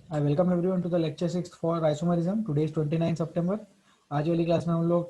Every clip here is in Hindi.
I welcome everyone to the lecture 6 for isomerism. Today is 29 सितंबर. आज वाली क्लास में हम लोग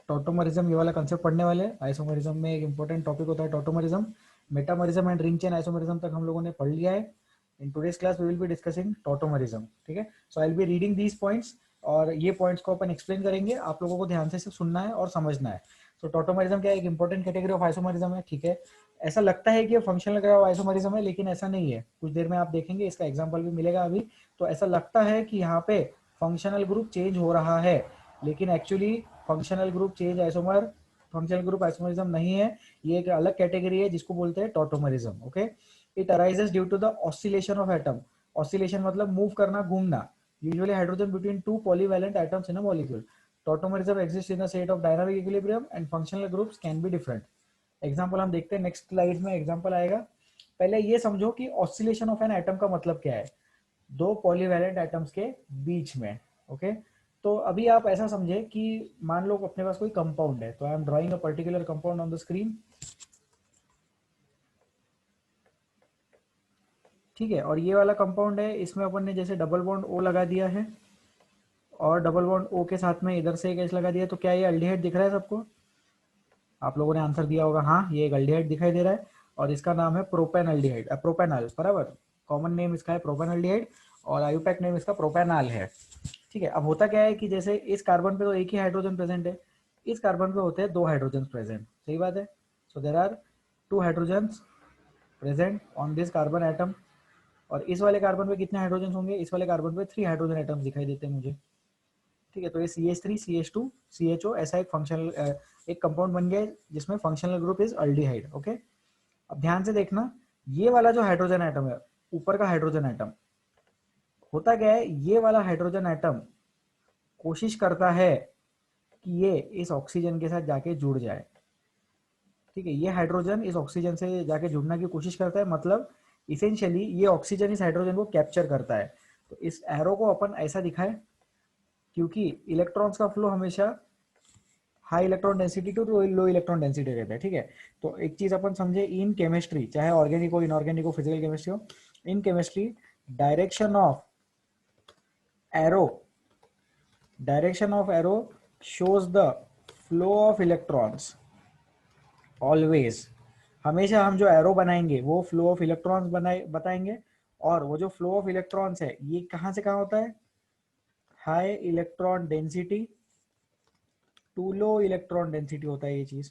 टॉटोमरिज्म ये वाला कंसेप्ट पढ़ने वाले हैं. आइसोमरिज्म में एक इंपॉर्टेंट टॉपिक होता है tautomerism. Metamerism and ring chain isomerism तक हम लोगों ने पढ़ लिया है. In today's class we will be discussing tautomerism. ठीक है, so I will be reading these points और ये पॉइंट्स को अपन एक्सप्लेन करेंगे. आप लोगों को ध्यान से सिर्फ सुनना है और समझना है. तो टॉटोमरिज्म क्या है? एक इंपॉर्टेंट कैटेगरी ऑफ आइसोमरिज्म है. ठीक है, ऐसा लगता है कि ये फंक्शनल ग्राफ आइसोमरिज्म है, लेकिन ऐसा नहीं है. कुछ देर में आप देखेंगे, इसका एग्जांपल भी मिलेगा अभी. तो ऐसा लगता है कि यहाँ पे फंक्शनल ग्रुप चेंज हो रहा है, लेकिन actually functional group change isomer functional group isomerism नहीं है. ये एक अलग कैटेगरी है जिसको बोलते हैं tautomerism. Okay, it arises due to the oscillation of atom. Oscillation मतलब मूव करना, घूमना. Usually hydrogen between two polyvalent atoms in a molecule. Tautomerism exist in a state of dynamic equilibrium and functional groups can be different. Example हम देखते हैं, नेक्स्ट स्लाइड में एग्जाम्पल आएगा. पहले ये समझो कि ऑसिलेशन ऑफ एन एटम का मतलब क्या है. दो पॉलीवैलेंट एटम्स के बीच में. ओके, तो अभी आप ऐसा समझे कि मान लो अपने पास कोई कंपाउंड है. तो I am drawing a particular compound on the screen. ठीक है, और ये वाला कंपाउंड है, इसमें अपन ने जैसे डबल बॉन्ड ओ लगा दिया है और डबल बॉन्ड ओ के साथ में इधर से एक एच लगा दिया. तो क्या ये अल्डिहाइड दिख रहा है सबको? आप लोगों ने आंसर दिया होगा हाँ, ये एक अल्डिहाइड दिखाई दे रहा है और इसका नाम है प्रोपेनल्डिहाइड, प्रोपेनॉल. बराबर, कॉमन नेम इसका है प्रोपेनल्डिहाइड और आयुपैक नेम इसका प्रोपेनॉल है. ठीक है, अब होता क्या है कि जैसे इस कार्बन पे तो एक ही हाइड्रोजन प्रेजेंट है, इस कार्बन पे होते हैं दो हाइड्रोजन प्रेजेंट. सही बात है. So there are two hydrogen present on this carbon atom. और इस वाले कार्बन पे कितने हाइड्रोजन होंगे? इस वाले कार्बन पे थ्री हाइड्रोजन एटम्स दिखाई देते हैं मुझे. ठीक है, तो ये CH3 CH2 CHO ऐसा एक फंक्शनल एक कंपाउंड बन गया है जिसमें functional group is aldehyde. Okay, अब ध्यान से देखना, ये वाला जो हाइड्रोजन एटम है, ऊपर का हाइड्रोजन एटम, होता क्या है, ये वाला हाइड्रोजन एटम कोशिश करता है कि ये इस ऑक्सीजन के साथ जाके जुड़ जाए. ठीक है, ये हाइड्रोजन इस ऑक्सीजन से जाके जुड़ने की कोशिश करता है. मतलब इसेंशियली ये ऑक्सीजन इस हाइड्रोजन को कैप्चर करता है. तो इस एरो को अपन ऐसा दिखाए, क्योंकि इलेक्ट्रॉन्स का फ्लो हमेशा high electron density to low electron density रहता है. ठीक है, तो एक चीज अपन समझे, इन केमिस्ट्री, चाहे ऑर्गेनिक हो, इनऑर्गेनिक हो, फिजिकल केमिस्ट्री हो, in chemistry direction of arrow direction of arrow shows the flow of electrons. Always, हमेशा हम जो एरो बनाएंगे वो फ्लो ऑफ इलेक्ट्रॉन्स बनाए बताएंगे. और वो जो फ्लो ऑफ इलेक्ट्रॉन्स है, ये कहाँ से कहाँ होता है? High electron density to low electron density होता है ये चीज.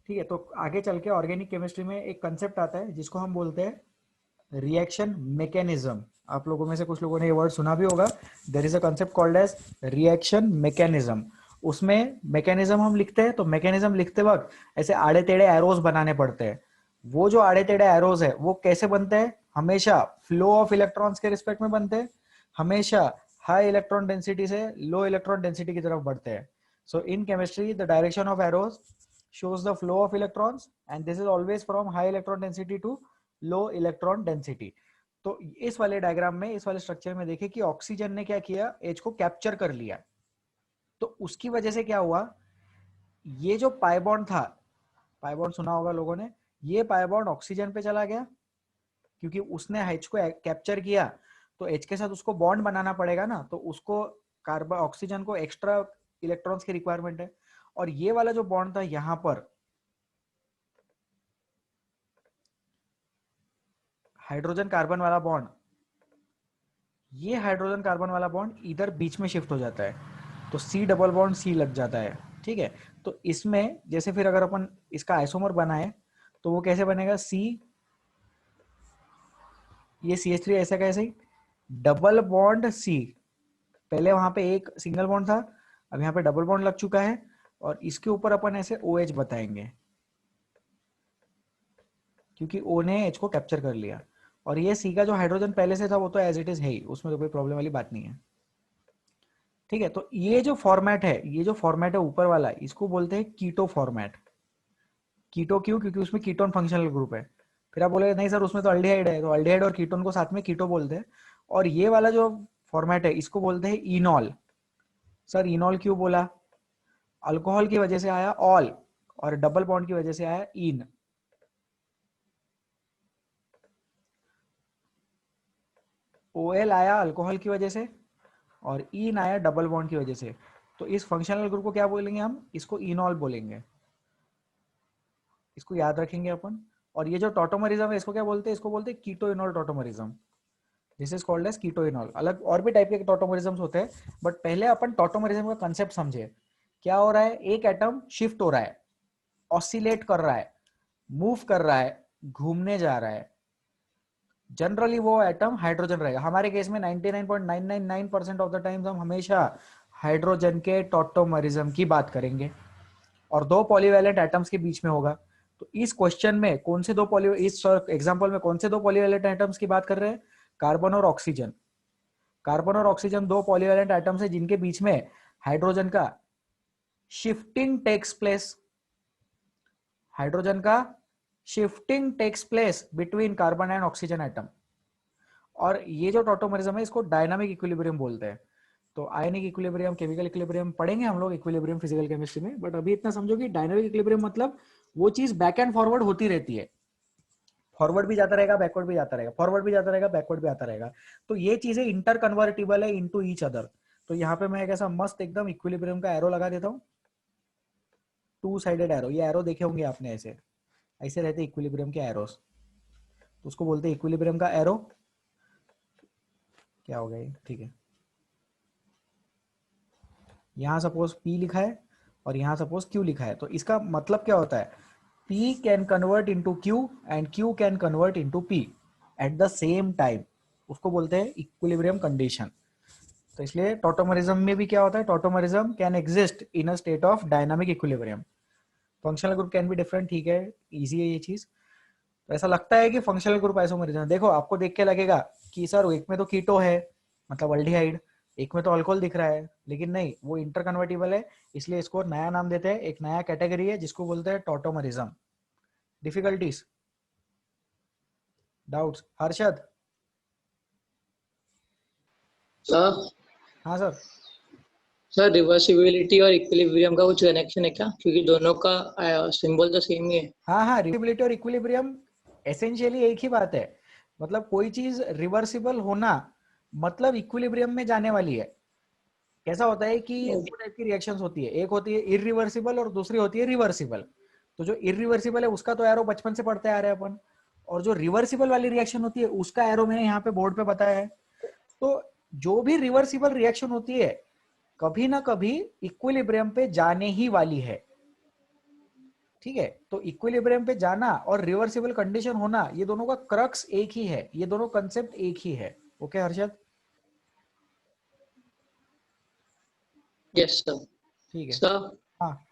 ठीक है, तो आगे चल के ऑर्गेनिक केमिस्ट्री में एक कंसेप्ट आता है जिसको हम बोलते हैं रिएक्शन मैकेनिज्म. आप लोगों में से कुछ लोगों ने ये वर्ड सुना भी होगा. There is a concept called as reaction mechanism. उसमें मैकेनिज्म हम लिखते हैं, तो मैकेनिज्म लिखते वक्त ऐसे आड़े टेढ़े एरोज बनाने पड़ते हैं. वो जो आड़े टेढ़े एरोज है वो कैसे बनते हैं? हमेशा फ्लो ऑफ इलेक्ट्रॉन्स के रिस्पेक्ट में बनते हैं, हमेशा हाई इलेक्ट्रॉन डेंसिटी से लो इलेक्ट्रॉन डेंसिटी की तरफ बढ़ते हैं. So in chemistry the direction of arrows shows the flow of electrons and this is always from high electron density to low electron density. तो इस वाले डायग्राम में, इस वाले स्ट्रक्चर में देखे कि ऑक्सीजन ने क्या किया, एच को कैप्चर कर लिया. तो उसकी वजह से क्या हुआ, ये जो पाई बॉन्ड था, पाई बॉन्ड सुना होगा लोगों ने, ये पाई बॉन्ड ऑक्सीजन पे चला गया क्योंकि उसने एच को कैप्चर किया. तो एच के साथ उसको बॉन्ड बनाना पड़ेगा ना, तो उसको कार्बन ऑक्सीजन को एक्स्ट्रा इलेक्ट्रॉन्स की रिक्वायरमेंट है. और ये वाला जो बॉन्ड था यहां पर, हाइड्रोजन कार्बन वाला बॉन्ड, ये हाइड्रोजन कार्बन वाला बॉन्ड इधर बीच में शिफ्ट हो जाता है. तो सी डबल बॉन्ड सी लग जाता है. ठीक है, तो इसमें जैसे फिर अगर अपन इसका आइसोमर बनाए तो वो कैसे बनेगा? सी, ये CH3 ऐसा कैसे ही डबल बॉन्ड सी. पहले वहां पे एक सिंगल बॉन्ड था, अब यहाँ पे डबल बॉन्ड लग चुका है और इसके ऊपर अपन ऐसे OH बताएंगे क्योंकि O ने H को कैप्चर कर लिया. और ये सी का जो हाइड्रोजन पहले से था वो तो एज इट इज है ही, उसमें तो कोई प्रॉब्लम वाली बात नहीं है. ठीक है, तो ये जो फॉर्मेट है, ये जो फॉर्मेट है ऊपर वाला, इसको बोलते हैं कीटो फॉर्मेट. कीटो क्यों? क्योंकि उसमें कीटोन फंक्शनल ग्रुप है. फिर आप बोले नहीं सर उसमें तो अल्डिहाइड है, तो अल्डिहाइड और कीटोन को साथ में कीटो बोलते हैं. और ये वाला जो फॉर्मेट है इसको बोलते हैं इनॉल. सर इनॉल क्यों बोला? अल्कोहल की वजह से आया ऑल और डबल बॉन्ड की वजह से आया इन. OL आया अल्कोहल की वजह से और ईन आया डबल बॉन्ड की वजह से, तो इस फंक्शनल ग्रुप को क्या बोलेंगे हम, इसको इनॉल बोलेंगे, इसको याद रखेंगे अपन। और ये जो टॉटोमरिज्म है इसको क्या बोलते हैं, इसको बोलते हैं keto enol tautomerism, this is called as keto enol. अलग और भी टाइप के टॉटोमरिज्म होते हैं, बट पहले अपन टॉटोमरिज्म का कंसेप्ट समझे। क्या हो रहा है, एक एटम शिफ्ट हो रहा है, ऑसिलेट कर रहा है, मूव कर रहा है, घूमने जा रहा है, जनरली वो एटम हाइड्रोजन रहेगा। हमारे केस में 99.999% ऑफ द टाइम्स हम हमेशा हाइड्रोजन के टॉटोमरिज्म की बात करेंगे, और दो पॉलीवैलेंट एटम्स के बीच में होगा। तो इस क्वेश्चन में कौन से दो पॉली इस एग्जांपल में कौन से दो पॉलीवैलेंट एटम्स की बात कर रहे हैं, कार्बन और ऑक्सीजन। कार्बन और ऑक्सीजन दो पॉलीवैलेंट एटम्स है जिनके बीच में हाइड्रोजन का शिफ्टिंग टेक्स प्लेस, हाइड्रोजन का shifting takes place between carbon and oxygen atom. और ये जो टॉटोमरिज्म है इसको डायनामिक इक्विलिब्रियम बोलते हैं। तो आयनिक इक्विलिब्रियम, केमिकल इक्विलिब्रियम पढ़ेंगे हम लोग इक्विलिब्रियम फिजिकल केमिस्ट्री में, बट अभी इतना समझो कि डायनामिक इक्विलिब्रियम मतलब वो चीज बैक एंड फॉरवर्ड होती रहती है, फॉरवर्ड भी जाता रहेगा, बैकवर्ड भी जाता रहेगा, फॉरवर्ड भी जाता रहेगा, बैकवर्ड भी आता रहेगा। तो ये चीजें इंटर कन्वर्टिबल है इनटू ईच अदर। तो यहाँ पे मैं एक ऐसा मस्त एकदम इक्विलिब्रियम का एरो लगा देता हूँ, टू साइडेड एरो। ये एरो देखे होंगे आपने, ऐसे ऐसे रहते इक्विलिब्रियम के एरोस, तो उसको बोलते हैं इक्विलिब्रियम का एरो। क्या हो गया ये, ठीक है। यहाँ सपोज P लिखा है और यहाँ सपोज Q लिखा है, तो इसका मतलब क्या होता है, P can convert into Q and Q can convert into P at the same time, उसको बोलते हैं इक्विलिब्रियम कंडीशन। तो इसलिए टॉटोमरिज्म में भी क्या होता है, tautomerism can exist in a state of dynamic equilibrium. Functional group can be different, ठीक है, इजी है ये चीज। तो ऐसा लगता है कि फंक्शनल ग्रुप आइसोमरिज्म, देखो आपको देख के लगेगा कि सर एक में तो कीटो है मतलब अल्डिहाइड, एक में तो अल्कोहल दिख रहा है, लेकिन नहीं, वो इंटर कन्वर्टिबल है, इसलिए इसको नया नाम देते हैं, एक नया कैटेगरी है जिसको बोलते हैं tautomerism. Difficulties, doubts, Harshad? Sir हाँ सर। सर रिवर्सिबिलिटी और इक्विलिब्रियम का कुछ कनेक्शन है क्या, क्योंकि दोनों का सिंबल तो सेम ही है। हाँ हाँ, रिवर्सिबिलिटी और इक्विलिब्रियम एसेंशियली एक ही बात है। मतलब कोई चीज रिवर्सिबल होना मतलब इक्विलिब्रियम में जाने वाली है। कैसा होता है कि दो टाइप की रिएक्शंस होती है, एक होती है इरिवर्सिबल और दूसरी होती है रिवर्सिबल। तो जो इरिवर्सिबल है उसका तो एरो बचपन से पढ़ते आ रहे हैं अपन, और जो रिवर्सिबल वाली रिएक्शन होती है उसका एरो मैंने यहाँ पे बोर्ड पे बताया है। तो जो भी रिवर्सिबल रिएक्शन होती है कभी ना कभी इक्विलिब्रियम पे जाने ही वाली है, ठीक है। तो इक्विलिब्रियम पे जाना और रिवर्सिबल कंडीशन होना, ये दोनों का क्रक्स एक ही है, ये दोनों कंसेप्ट एक ही है। ओके हर्षद? Yes sir. ठीक है। सर हाँ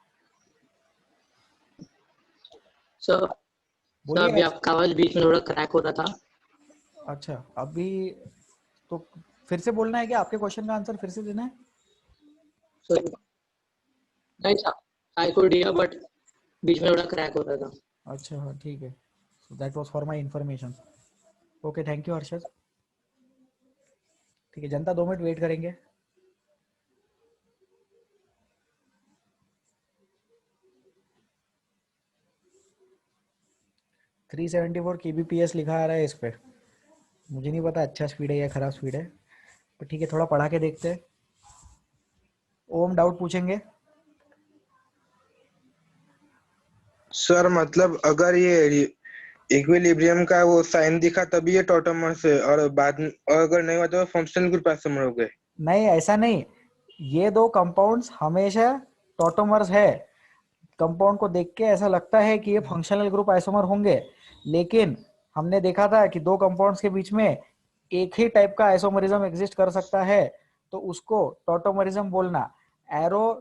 सर सर बोलिए अभी हर्षद। आपका आवाज बीच में थोड़ा क्रैक हो रहा था। अच्छा अभी तो फिर से बोलना है कि आपके क्वेश्चन का आंसर फिर से देना है? सर नहीं sir, I could hear but बीच में थोड़ा क्रैक हो रहा था। अच्छा हाँ ठीक है, so that was for my information. Okay thank you Harshad. ठीक है, जनता 2 मिनट वेट करेंगे। थ्री 374 kbps लिखा आ रहा है इस पे, मुझे नहीं पता अच्छा स्पीड है या खराब स्पीड है, पर ठीक है थोड़ा पढ़ा के देखते हैं। ओम डाउट पूछेंगे? सर मतलब अगर ये इक्विलिब्रियम का वो साइन दिखा तभी ये टॉटोमर से, और बाद में और अगर नहीं हुआ तो फंक्शनल ग्रुप आइसोमर हो गए। नहीं ऐसा नहीं, ये दो कंपाउंड्स हमेशा टॉटोमर्स है। कंपाउंड को देख के ऐसा लगता है कि ये फंक्शनल ग्रुप आइसोमर होंगे, लेकिन हमने देखा था कि दो कंपाउंड्स के बीच में एक ही टाइप का आइसोमरिज्म एग्जिस्ट कर सकता है, तो उसको टॉटोमरिज्म बोलना। एरो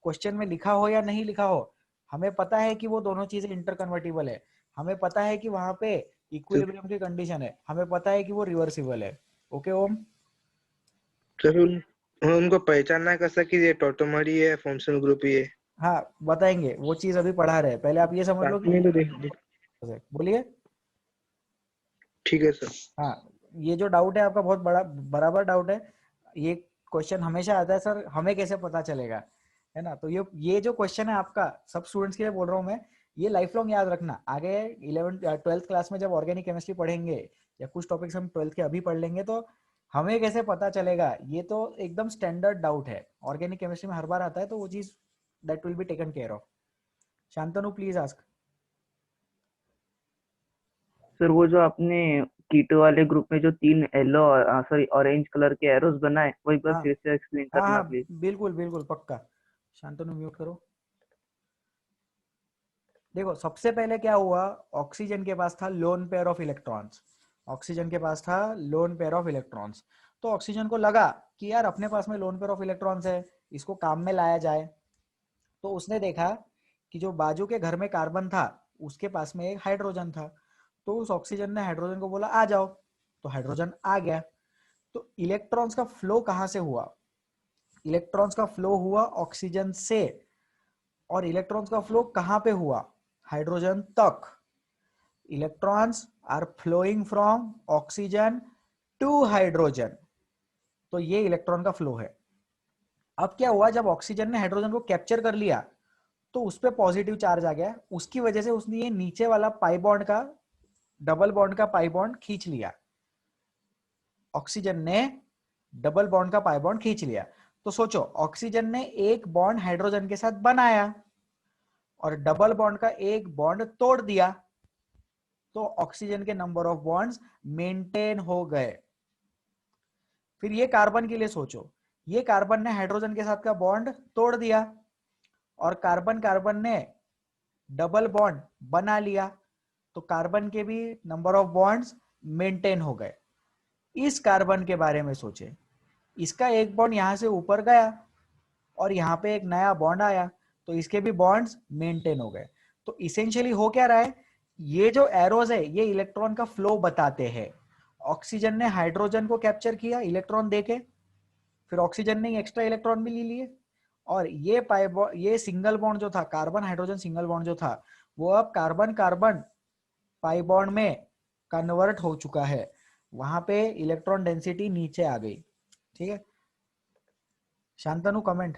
क्वेश्चन में लिखा हो या नहीं लिखा हो, हमें पता है कि वो दोनों चीजें इंटरकन्वर्टिबल है, हमें पता है कि वहां पे तो इक्विलिब्रियम की कंडीशन है, हमें पता है कि वो रिवर्सिबल है। ओके ओम? फिर उनको पहचानना कैसे कि ये टॉटोमर ही है, फंक्शनल ग्रुप ही है? हाँ बताएंगे, वो चीज अभी पढ़ा रहे हैं, पहले आप ये समझ लो साथ कि में तो बोलिए। ठीक है सर। हाँ, ये जो डाउट है आपका बहुत बड़ा बराबर डाउट है। ये क्वेश्चन हमेशा आता है सर हमें कैसे पता चलेगा, है ना। तो ये जो क्वेश्चन है आपका, सब स्टूडेंट्स के लिए बोल रहा हूँ मैं, ये लाइफ लॉन्ग याद रखना। आगे 11th 12th क्लास में जब ऑर्गेनिक केमिस्ट्री पढ़ेंगे या कुछ टॉपिक्स हम 12th के अभी पढ़ लेंगे, तो हमें कैसे पता चलेगा, ये तो एकदम स्टैंडर्ड डाउट है, ऑर्गेनिक केमिस्ट्री में हर बार आता है, तो वो चीज that will be taken care of. Shantanu please ask. Sir वो जो आपने कीटो वाले ग्रुप में जो 3 येलो सॉरी ऑरेंज कलर के एरोस बनाए, वो एक बार हाँ फिर से एक्सप्लेन हाँ करना हाँ, प्लीज। बिल्कुल बिल्कुल पक्का। शांतनु म्यूट करो। देखो सबसे पहले क्या हुआ, ऑक्सीजन के पास था lone pair of electrons, oxygen के पास था लोन पेयर ऑफ इलेक्ट्रॉन्स। तो ऑक्सीजन को लगा कि यार अपने पास में लोन पेयर ऑफ इलेक्ट्रॉन्स है, इसको काम में लाया जाए। तो उसने देखा कि जो बाजू के घर में कार्बन था उसके पास में एक हाइड्रोजन था, तो उस ऑक्सीजन ने हाइड्रोजन को बोला आ जाओ, तो हाइड्रोजन आ गया। तो इलेक्ट्रॉन्स का फ्लो कहां से हुआ, इलेक्ट्रॉन्स का फ्लो हुआ ऑक्सीजन से, और इलेक्ट्रॉन्स का फ्लो कहां पे हुआ, हाइड्रोजन तक। Electrons are flowing from oxygen to hydrogen, तो ये इलेक्ट्रॉन का फ्लो है। अब क्या हुआ, जब ऑक्सीजन ने हाइड्रोजन को कैप्चर कर लिया तो उस पर पॉजिटिव चार्ज आ गया, उसकी वजह से उसने ये नीचे वाला पाई बॉन्ड का, डबल बॉन्ड का पाई बॉन्ड खींच लिया, ऑक्सीजन ने डबल बॉन्ड का पाई बॉन्ड खींच लिया। तो सोचो ऑक्सीजन ने एक बॉन्ड हाइड्रोजन के साथ बनाया और डबल बॉन्ड का एक बॉन्ड तोड़ दिया, तो ऑक्सीजन के नंबर ऑफ बॉन्ड्स मेंटेन हो गए। फिर ये कार्बन के लिए सोचो, ये कार्बन ने हाइड्रोजन के साथ का बॉन्ड तोड़ दिया और कार्बन कार्बन ने डबल बॉन्ड बना लिया, तो कार्बन के भी नंबर ऑफ बॉन्ड्स मेंटेन हो गए। इस कार्बन के बारे में सोचे, इसका एक बॉन्ड यहां से ऊपर गया और यहाँ पे एक नया बॉन्ड आया, तो इसके भी बॉन्ड्स मेंटेन हो गए। तो इसेंशियली हो क्या रहा है, ये जो एरोज है ये इलेक्ट्रॉन का फ्लो बताते हैं। ऑक्सीजन ने हाइड्रोजन को कैप्चर किया इलेक्ट्रॉन देके, फिर ऑक्सीजन ने एक्स्ट्रा इलेक्ट्रॉन भी ले लिए, और ये सिंगल बॉन्ड जो था, कार्बन हाइड्रोजन सिंगल बॉन्ड जो था, वो अब कार्बन कार्बन पाई बॉन्ड में कन्वर्ट हो चुका है, वहां पे इलेक्ट्रॉन डेंसिटी नीचे आ गई। ठीक है, शांतनु कमेंट,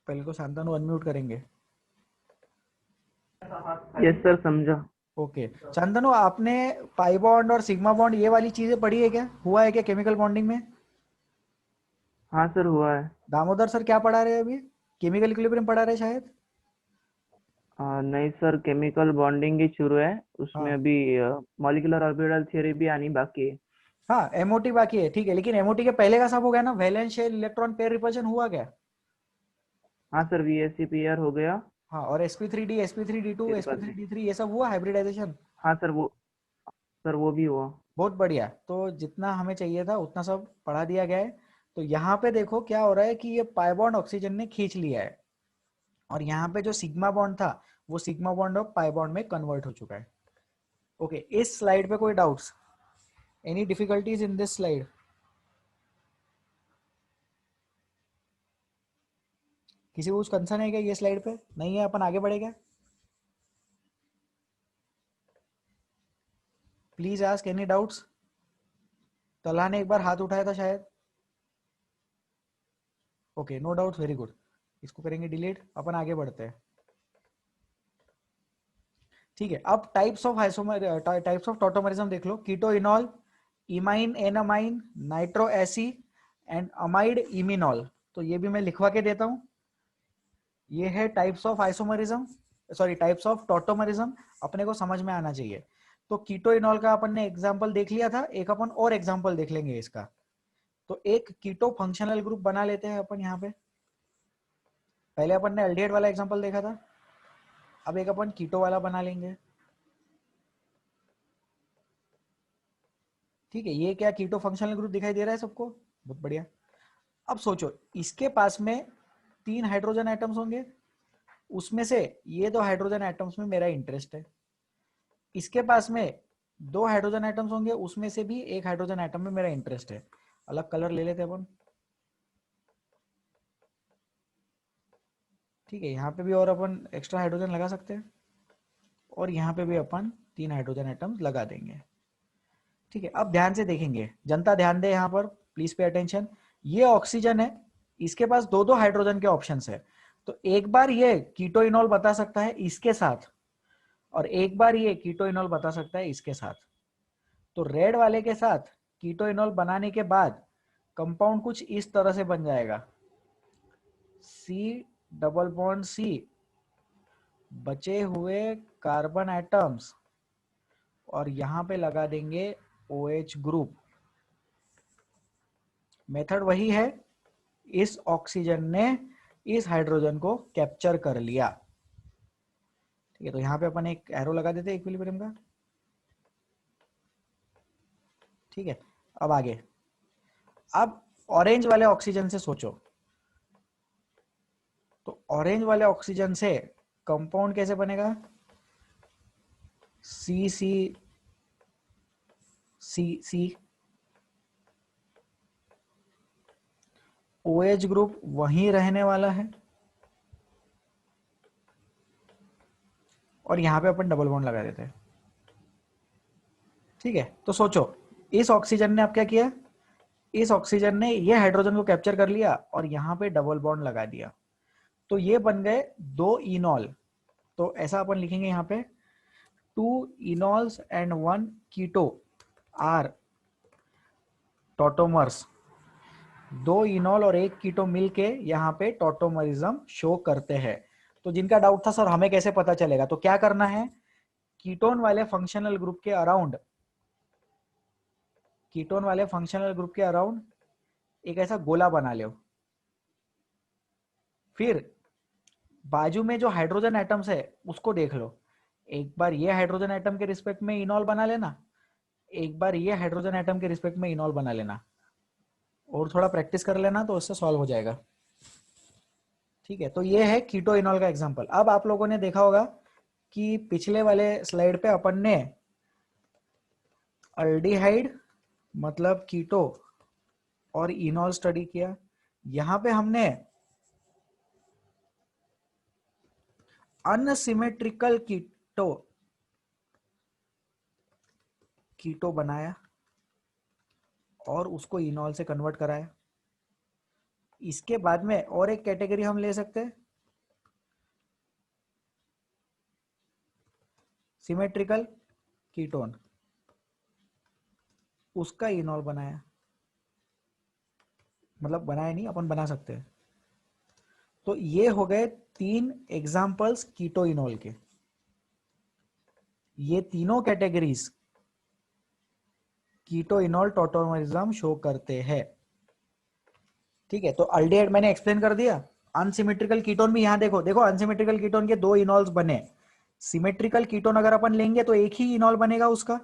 पहले तो शांतनु अनम्यूट करेंगे। यस सर, समझा। ओके शांतनु, आपने पाई बॉन्ड और सिग्मा बॉन्ड ये वाली चीजें पढ़ी है क्या, हुआ है क्या केमिकल बॉन्डिंग में? हाँ सर, हुआ है। दामोदर सर क्या पढ़ा रहे हैं अभी, केमिकल इक्विलिब्रियम पढ़ा रहे हैं शायद? नहीं सर, केमिकल बॉन्डिंग ही शुरू है, उसमें हाँ अभी मॉलिक्यूलर ऑर्बिटल थ्योरी भी आनी बाकी है। हाँ, एमओटी बाकी है, ठीक है, लेकिन एमओटी के पहले का सब हो गया ना, valence shell electron pair repulsion हुआ क्या? हाँ सर, VSEPR हो गया। हाँ, और sp3d sp3d2 फिर बाद में sp3d3 ये सब हुआ हाइब्रिडाइजेशन? हाँ सर वो भी हुआ। बहुत बढ़िया, तो जितना हमें चाहिए था उतना सब पढ़ा दिया गया है। तो यहाँ पे देखो क्या हो रहा है कि ये पाई बॉन्ड ऑक्सीजन ने खींच लिया है, और यहाँ पे जो सिग्मा बॉन्ड था वो सिग्मा बॉन्ड अब पाई बॉन्ड में कन्वर्ट हो चुका है। ओके, इस स्लाइड पे कोई doubts, any difficulties in this slide? किसी को कुछ कंसर्न है क्या ये स्लाइड पे? नहीं है, अपन आगे बढ़ेगा। Please ask any doubts. Tala ने एक बार हाथ उठाया था शायद। Okay, no doubts, very good. इसको करेंगे डिलीट, अपन आगे बढ़ते हैं। ठीक है, अब types of isomer, types of tautomerism देख लो। Keto enol, imine enamine, nitro aci and amide iminol. तो ये भी मैं लिखवा के देता हूं, ये है types of isomerism, sorry types of tautomerism, अपने को समझ में आना चाहिए। तो कीटोइनॉल का अपन ने एग्जांपल देख लिया था, एक अपन और एग्जांपल देख लेंगे इसका। तो एक कीटो फंक्शनल ग्रुप बना लेते हैं अपन यहाँ पे। पहले अपन ने एल्डिहाइड वाला एग्जांपल देखा था, अब एक अपन कीटो वाला बना लेंगे। ठीक है, ये क्या कीटो फंक्शनल ग्रुप दिखाई दे रहा है सबको? बहुत बढ़िया। अब सोचो इसके पास में 3 हाइड्रोजन एटम्स होंगे, उसमें से ये 2 हाइड्रोजन एटम्स में मेरा इंटरेस्ट है। इसके पास में 2 हाइड्रोजन एटम्स होंगे, उसमें से भी एक हाइड्रोजन एटम में मेरा इंटरेस्ट है। अलग कलर ले लेते अपन। ठीक है, यहाँ पे भी और अपन एक्स्ट्रा हाइड्रोजन लगा सकते हैं, और यहाँ पे भी अपन 3 हाइड्रोजन एटम्स लगा देंगे। ठीक है, अब ध्यान से देखेंगे, जनता ध्यान दे यहाँ पर, प्लीज पे अटेंशन। ये ऑक्सीजन है, इसके पास 2-2 हाइड्रोजन के ऑप्शंस है। तो एक बार ये कीटोइनॉल बता सकता है इसके साथ, और एक बार ये कीटोइनॉल बता सकता है इसके साथ। तो रेड वाले के साथ कीटो इनॉल बनाने के बाद कंपाउंड कुछ इस तरह से बन जाएगा, C डबल बॉन्ड C, बचे हुए कार्बन एटम्स और यहां पे लगा देंगे OH ग्रुप। मेथड वही है, इस ऑक्सीजन ने इस हाइड्रोजन को कैप्चर कर लिया। ठीक है, तो यहां पे अपन एक एरो लगा देते हैं इक्विलिब्रियम का। ठीक है, अब आगे, अब ऑरेंज वाले ऑक्सीजन से सोचो, तो ऑरेंज वाले ऑक्सीजन से कंपाउंड कैसे बनेगा, सी सी सी सी, OH ग्रुप वहीं रहने वाला है और यहां पे अपन डबल बॉन्ड लगा देते हैं। ठीक है, तो सोचो इस ऑक्सीजन ने अब क्या किया, इस ऑक्सीजन ने ये हाइड्रोजन को कैप्चर कर लिया और यहां पे डबल बॉन्ड लगा दिया, तो ये बन गए 2 इनॉल। तो ऐसा अपन लिखेंगे यहाँ पे 2 enols and 1 keto are tautomers. 2 enol और 1 कीटो मिलके यहाँ पे टॉटोमरिज्म शो करते हैं। तो जिनका डाउट था सर हमें कैसे पता चलेगा, तो क्या करना है, कीटोन वाले फंक्शनल ग्रुप के अराउंड, कीटोन वाले फंक्शनल ग्रुप के अराउंड एक ऐसा गोला बना लो, फिर बाजू में जो हाइड्रोजन एटम्स है उसको देख लो, एक बार ये हाइड्रोजन एटम के रिस्पेक्ट में इनॉल बना लेना, एक बार ये हाइड्रोजन एटम के रिस्पेक्ट में इनॉल बना लेना, और थोड़ा प्रैक्टिस कर लेना तो उससे सॉल्व हो जाएगा। ठीक है, तो ये है कीटो इनॉल का एग्जांपल। अब आप लोगों ने देखा होगा कि पिछले वाले स्लाइड पे अपन ने अल्डिहाइड मतलब कीटो और इनॉल स्टडी किया, यहां पे हमने अनसिमेट्रिकल कीटो कीटो बनाया और उसको इनॉल से कन्वर्ट कराया। इसके बाद में और एक कैटेगरी हम ले सकते हैं, सिमेट्रिकल कीटोन, उसका इनॉल बनाया, मतलब बनाया नहीं, अपन बना सकते हैं। तो ये हो गए 3 एग्जांपल्स कीटो इनॉल के। ये तीनों कैटेगरीज कीटो इनॉल टॉटोमरिज्म शो करते हैं। ठीक है, तो अल्डिहाइड मैंने एक्सप्लेन कर दिया। अनसिमेट्रिकल कीटोन भी यहां देखो, देखो अनसिमेट्रिकल कीटोन के 2 इनॉल्स बने, सिमेट्रिकल कीटोन अगर अपन लेंगे तो एक ही इनॉल बनेगा उसका।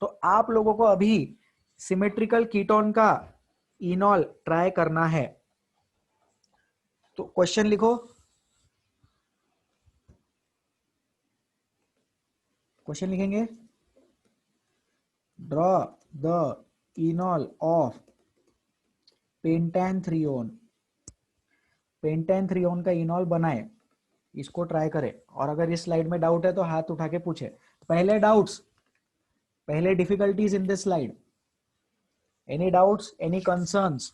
तो आप लोगों को अभी सिमेट्रिकल कीटोन का इनॉल ट्राई करना है, तो क्वेश्चन लिखो, क्वेश्चन लिखेंगे, draw the enol of pentan three one का इनॉल बनाए, इसको ट्राई करें। और अगर इस स्लाइड में डाउट है तो हाथ उठा के पूछे। पहले डाउट्स, पहले difficulties in this slide, any doubts, any concerns,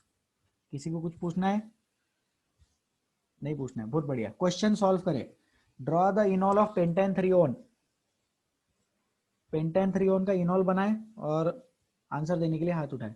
किसी को कुछ पूछना है, नहीं पूछना है, बहुत बढ़िया। क्वेश्चन सॉल्व करें, draw the enol of pentan three one का इनॉल बनाए और आंसर देने के लिए हाथ उठाए।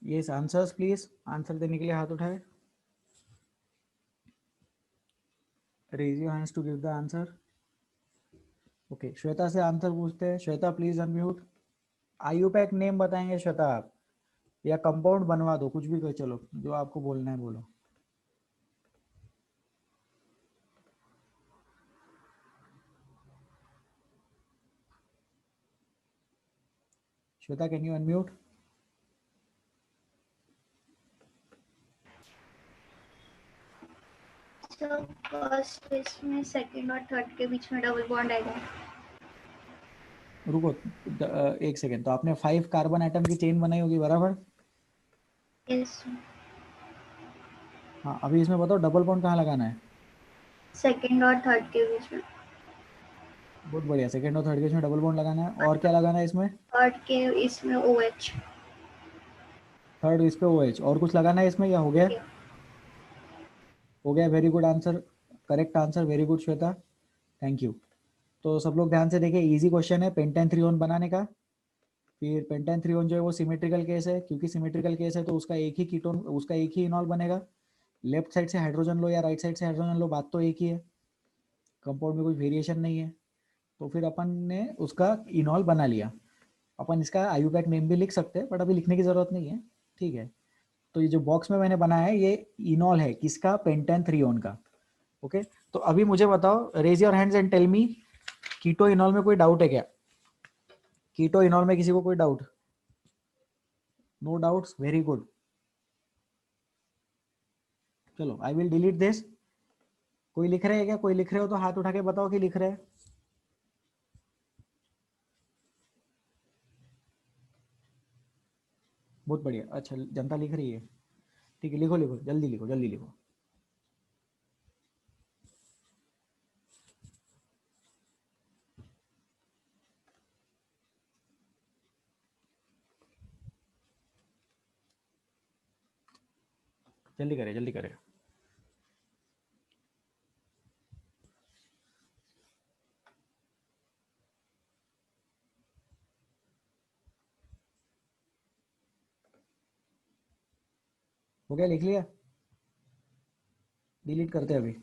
यस आंसर्स प्लीज, आंसर देने के लिए हाथ उठाए, raise your hands to give the answer. Okay, Shweta से आंसर पूछते हैं। Shweta please unmute. IUPAC name बताएंगे श्वेता आप, या कंपाउंड बनवा दो, कुछ भी करो, चलो जो आपको बोलना है बोलो। Shweta can you unmute? Sir first इसमें सेकंड और थर्ड के बीच में डबल बॉन्ड आएगा। रुको एक सेकेंड, तो आपने 5 कार्बन एटम की चेन बनाई होगी, बराबर? यस, हाँ, अभी इसमें बताओ डबल बॉन्ड कहाँ लगाना है? सेकंड और थर्ड के बीच में। बहुत बढ़िया, सेकंड और थर्ड के इसमें डबल बॉन्ड लगाना है। और क्या लगाना है इसमें? थर्ड के इसमें OH। थर्ड इस पे OH। और कुछ लगाना है इसमें या हो गया? हो गया, very good answer, correct answer, very good Shweta, thank you. तो सब लोग ध्यान से देखिए, इजी क्वेश्चन है पेंटेन थ्रीओन बनाने का। फिर पेंटेन थ्रीओन जो है वो सिमेट्रिकल केस है, क्योंकि सिमेट्रिकल केस है तो उसका एक ही कीटोन, उसका एक ही इनॉल बनेगा। लेफ्ट साइड से हाइड्रोजन लो या राइट साइड से हाइड्रोजन लो, बात तो एक ही है, कंपाउंड में कोई वेरिएशन नहीं है। तो फिर अपन ने उसका इनॉल बना लिया। अपन इसका आयुपैक नेम भी लिख सकते हैं, बट अभी लिखने की जरूरत नहीं है, ठीक है। तो ये जो बॉक्स में मैंने बनाया है ये इनॉल है किसका? पेंटेन थ्रीओन का। ओके, तो अभी मुझे बताओ, raise your hands and tell me, keto enol में कोई डाउट है क्या? कीटो इनॉल में किसी को कोई doubt? No doubts, very good. चलो आई विल डिलीट दिस। कोई लिख रहे हैं क्या? कोई लिख रहे हो तो हाथ उठा के बताओ कि लिख रहे हैं। बहुत बढ़िया, अच्छा जनता लिख रही है, ठीक है, लिखो लिखो, जल्दी लिखो, जल्दी लिखो। जल्दी करें, जल्दी करें। हो गया, लिख लिया? डिलीट करते हैं अभी।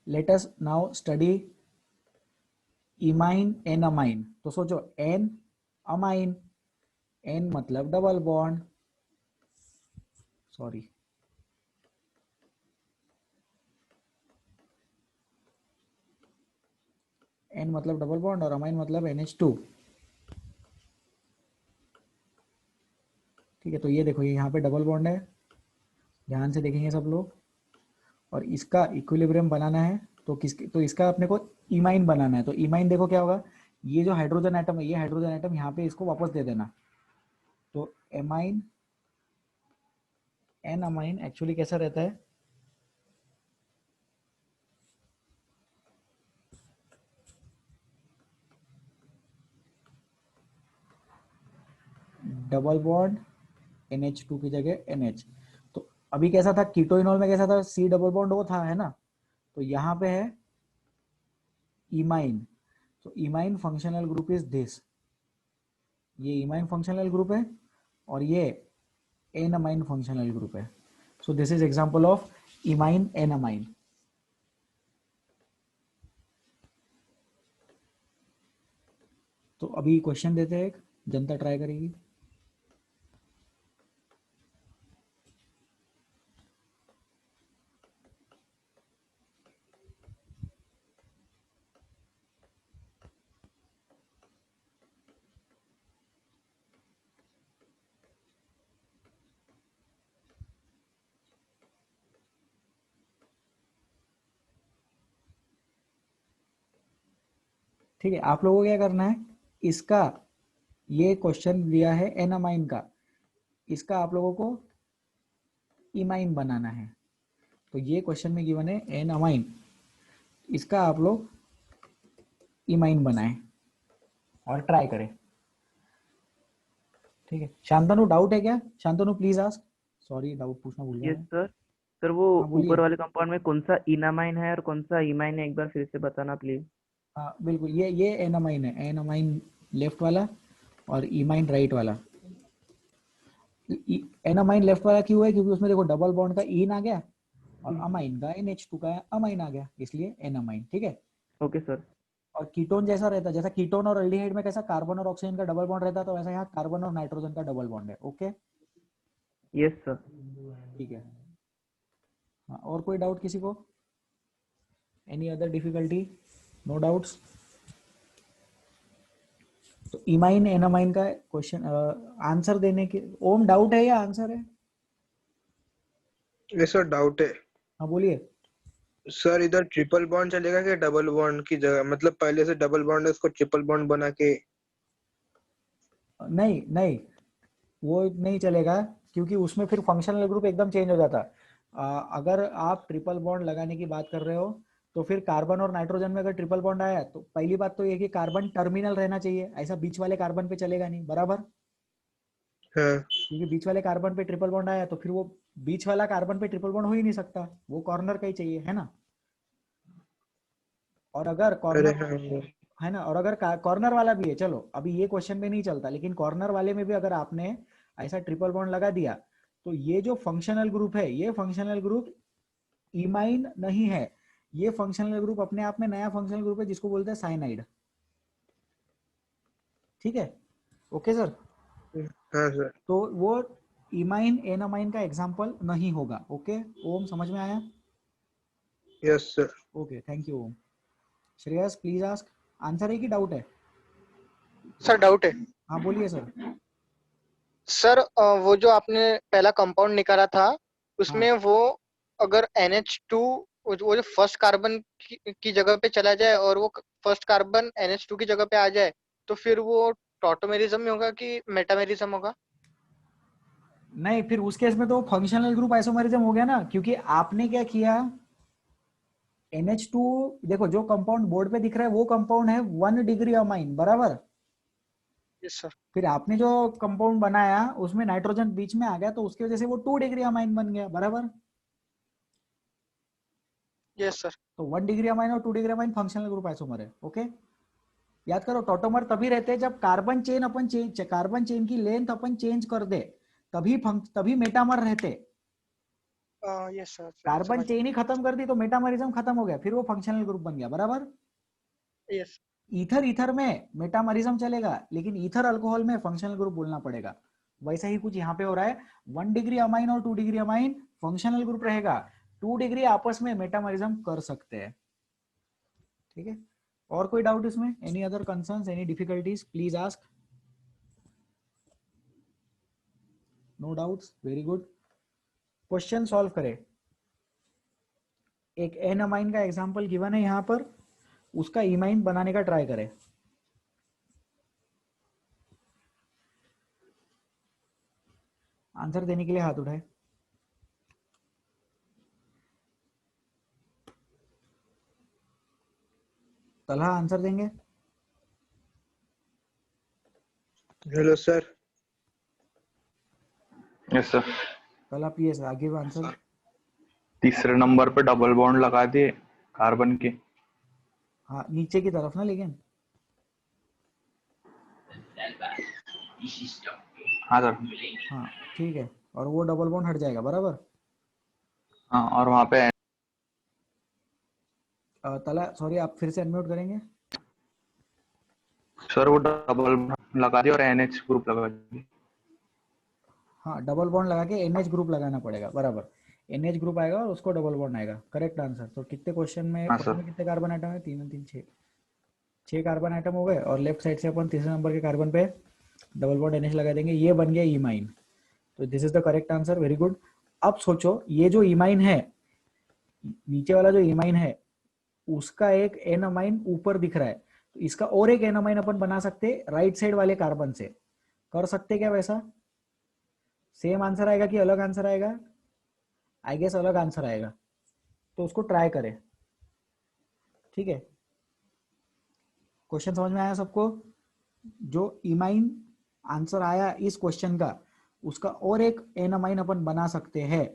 Let us now study imine en amine. तो सोचो, एन अमाइन, एन मतलब डबल बॉन्ड, सॉरी, एन मतलब डबल बॉन्ड और अमाइन मतलब NH2। ठीक है, तो ये देखो, ये यहाँ पे डबल बॉन्ड है, ध्यान से देखेंगे सब लोग। और इसका इक्विलिब्रियम बनाना है, तो किसके, तो इसका अपने को इमाइन बनाना है। तो इमाइन देखो क्या होगा, ये जो हाइड्रोजन एटम है, ये हाइड्रोजन एटम यहाँ पे इसको वापस दे देना। तो एमाइन एन अमाइन एक्चुअली कैसा रहता है? डबल बॉन्ड NH2 की जगह NH। तो अभी कैसा था कीटोइनॉल में, कैसा था? C डबल बॉन्ड O था, है ना? तो यहाँ पे है इमाइन। तो imine functional group is this, ये इमाइन फंक्शनल ग्रुप है और ये एन अमाइन फंक्शनल ग्रुप है। So this is example of imine en amine. तो अभी क्वेश्चन देते हैं, एक जनता ट्राई करेगी। ठीक है, आप लोगों को क्या करना है, इसका, ये क्वेश्चन दिया है एन अमाइन का, इसका आप लोगों को इमाइन बनाना है। तो ये क्वेश्चन में गिवन है एन अमाइन, इसका आप लोग इमाइन बनाएं और ट्राई करें। ठीक है, शांतनु डाउट है क्या? Shantanu please ask, sorry doubt पूछना भूल गया यस मैं। सर। सर वो हाँ बोलिए। ऊपर वाले कंपाउंड में कौन सा इनामाइन है और कौन सा इमाइन है, एक बार फिर से बताना प्लीज। हाँ बिल्कुल, ये एन अमाइन है, एन अमाइन लेफ्ट वाला, और इमाइन राइट वाला। एनामाइन लेफ्ट वाला क्यों है? क्योंकि उसमें देखो डबल बॉन्ड का इन आ गया और अमाइन का NH2 का अमाइन आ गया, इसलिए एनामाइन। ठीक है। Okay sir. और कीटोन जैसा रहता है, जैसा कीटोन और एल्डिहाइड में कैसा कार्बन और ऑक्सीजन का डबल बॉन्ड रहता है, तो वैसा यहाँ कार्बन और नाइट्रोजन का डबल बॉन्ड है। Okay, yes sir. ठीक है। हाँ, और कोई डाउट किसी को? Any other difficulty? No doubts? तो इमाइन एनामाइन का क्वेश्चन आंसर देने के, ओम डाउट है या आंसर है? ये सर डाउट है। हाँ बोलिए। सर इधर ट्रिपल बॉन्ड चलेगा क्या डबल बॉन्ड की जगह? मतलब पहले से डबल बॉन्ड है उसको ट्रिपल बॉन्ड बना के। नहीं नहीं, वो नहीं चलेगा, क्योंकि उसमें फिर फंक्शनल ग्रुप एकदम चेंज हो जाता। अगर आप ट्रिपल बॉन्ड लगाने की बात कर रहे हो तो फिर कार्बन और नाइट्रोजन में अगर ट्रिपल बॉन्ड आया तो पहली बात तो ये कि कार्बन टर्मिनल रहना चाहिए, ऐसा बीच वाले कार्बन पे चलेगा नहीं, बराबर? हाँ क्योंकि बीच वाले कार्बन पे ट्रिपल बॉन्ड आया तो फिर वो बीच वाला कार्बन पे ट्रिपल बॉन्ड हो ही नहीं सकता, वो कॉर्नर का ही चाहिए, है ना? और अगर अरे कॉर्नर, हाँ है ना, और अगर कॉर्नर वाला भी है, चलो अभी ये क्वेश्चन में नहीं चलता, लेकिन कॉर्नर वाले में भी अगर आपने ऐसा ट्रिपल बॉन्ड लगा दिया तो ये जो फंक्शनल ग्रुप है, ये फंक्शनल ग्रुप इमाइन नहीं है, ये फंक्शनल ग्रुप अपने आप में नया फंक्शनल ग्रुप है जिसको बोलते हैं साइनाइड। ठीक है, ओके सर। हाँ सर। तो वो इमाइन एनामाइन का एग्जाम्पल नहीं होगा। ओके ओम, समझ में आया? Yes sir. Okay, thank you Om. Shreyas please ask, answer है कि डाउट है? सर डाउट है। हाँ बोलिए सर। सर वो जो आपने पहला कंपाउंड निकाला था उसमें हाँ, वो अगर NH2 वो जो फर्स्ट कार्बन की जगह पे चला जाए और वो फर्स्ट कार्बन NH2 की जगह पे आ जाए तो फिर वो टॉटोमेरिज्म में होगा कि मेटामेरिज्म होगा? नहीं, फिर उस केस में तो फंक्शनल ग्रुप आइसोमेरिज्म हो गया ना, क्योंकि आपने क्या किया, NH2, देखो जो कंपाउंड बोर्ड पे दिख रहा है वो कंपाउंड है 1 डिग्री अमाइन, बराबर? Yes sir. फिर आपने जो कंपाउंड बनाया उसमें नाइट्रोजन बीच में आ गया तो उसकी वजह से वो 2 डिग्री अमाइन बन गया, बराबर? Yes sir. तो 1 डिग्री अमाइन और 2 degree amine functional group isomer है। ओके, याद करो, टॉटोमर तभी रहते हैं जब कार्बन चेन अपन चेंज, कार्बन चेन की लेंथ अपन चेंज कर दे, तभी मेटामर रहते। यस सर कार्बन समझ। चेन ही खत्म कर दी तो मेटामरिज्म खत्म हो गया, फिर वो फंक्शनल ग्रुप बन गया, बराबर? यस। ईथर ईथर में मेटामरिज्म चलेगा, लेकिन ईथर अल्कोहल में फंक्शनल ग्रुप बोलना पड़ेगा। वैसा ही कुछ यहाँ पे हो रहा है, 1 डिग्री अमाइन और 2 डिग्री अमाइन फंक्शनल ग्रुप रहेगा, 2 डिग्री आपस में मेटामरिज्म कर सकते हैं। ठीक है, और कोई डाउट इसमें? Any other concerns, any difficulties, please ask. No doubts, very good. Question solve करें। एक एन अमाइन का एग्जांपल गिवन है यहाँ पर, उसका इमाइन बनाने का ट्राई करें। आंसर देने के लिए हाथ उठाए। तलहा आंसर देंगे? Hello sir. Yes sir. Talha PS आगे आंसर। तीसरे नंबर पे डबल बॉन्ड लगा दिए कार्बन के। हाँ, नीचे की तरफ ना, लेकिन हाँ सर। हाँ ठीक है, और वो डबल बॉन्ड हट जाएगा, बराबर? हाँ, और वहाँ पे तला, सॉरी, आप फिर से अनम्यूट करेंगे? सर वो डबल बॉन्ड लगा दिया और NH ग्रुप लगा दिया। हाँ, डबल बॉन्ड लगा के NH ग्रुप लगाना पड़ेगा, बराबर? NH ग्रुप आएगा और उसको डबल बॉन्ड आएगा, करेक्ट आंसर। तो कितने क्वेश्चन में, हाँ क्वेश्चन सर। में कितने कार्बन आइटम है? 3 और 3 6 कार्बन आइटम हो गए, और लेफ्ट साइड से अपन तीसरे नंबर के कार्बन पे डबल बॉन्ड NH लगा देंगे, ये बन गया इमाइन। तो this is the correct answer, very good. अब सोचो, ये जो इमाइन है, नीचे वाला जो इमाइन है, उसका एक एन अमाइन ऊपर दिख रहा है, तो इसका और एक एन अमाइन अपन बना सकते राइट साइड वाले कार्बन से। कर सकते क्या वैसा? सेम आंसर आएगा कि अलग आंसर आएगा? आई गेस अलग आंसर आएगा, तो उसको ट्राई करें। ठीक है, क्वेश्चन समझ में आया सबको? जो इमाइन आंसर आया इस क्वेश्चन का, उसका और एक एन अमाइन अपन बना सकते हैं,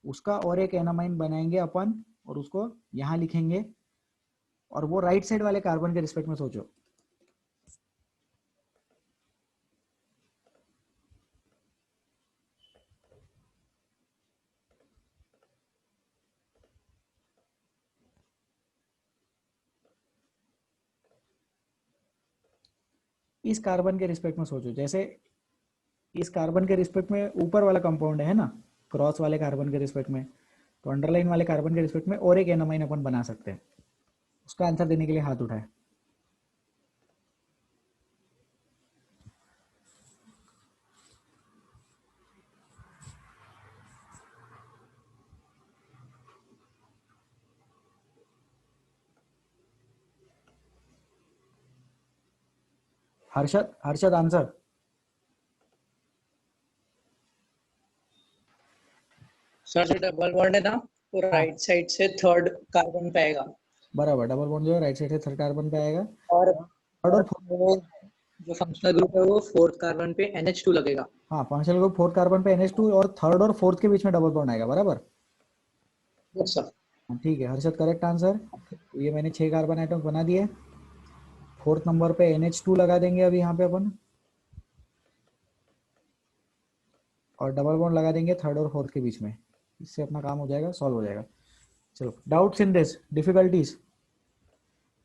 उसका और एक एन अमाइन बनाएंगे अपन और उसको यहां लिखेंगे, और वो राइट साइड वाले कार्बन के रिस्पेक्ट में सोचो। इस कार्बन के रिस्पेक्ट में सोचो, जैसे इस कार्बन के रिस्पेक्ट में ऊपर वाला कंपाउंड है ना, क्रॉस वाले कार्बन के रिस्पेक्ट में, तो अंडरलाइन वाले कार्बन के रिस्पेक्ट में और एक एनामाइन अपन बना सकते हैं। उसका आंसर देने के लिए हाथ उठाए। हर्षद, हर्षद आंसर। सर जो डबल बॉन्ड है ना वो राइट साइड से थर्ड कार्बन पे आएगा बराबर, डबल बॉन्ड जो है राइट साइड से थर्ड कार्बन पे आएगा, और थर्ड और वो जो फंक्शनल ग्रुप है वो फोर्थ कार्बन पे NH2 लगेगा। हाँ, फंक्शनल ग्रुप फोर्थ कार्बन पे NH2 और थर्ड और फोर्थ के बीच में डबल बॉन्ड आएगा, बराबर। Yes sir. हाँ, ठीक है हर्षद, करेक्ट आंसर। तो ये मैंने 6 कार्बन आइटम बना दिए। फोर्थ नंबर पे NH2 लगा देंगे अभी यहाँ पे अपन, और डबल बॉन्ड लगा देंगे थर्ड और फोर्थ के बीच में। इससे अपना काम हो जाएगा, सॉल्व हो जाएगा। चलो, doubts in this, difficulties,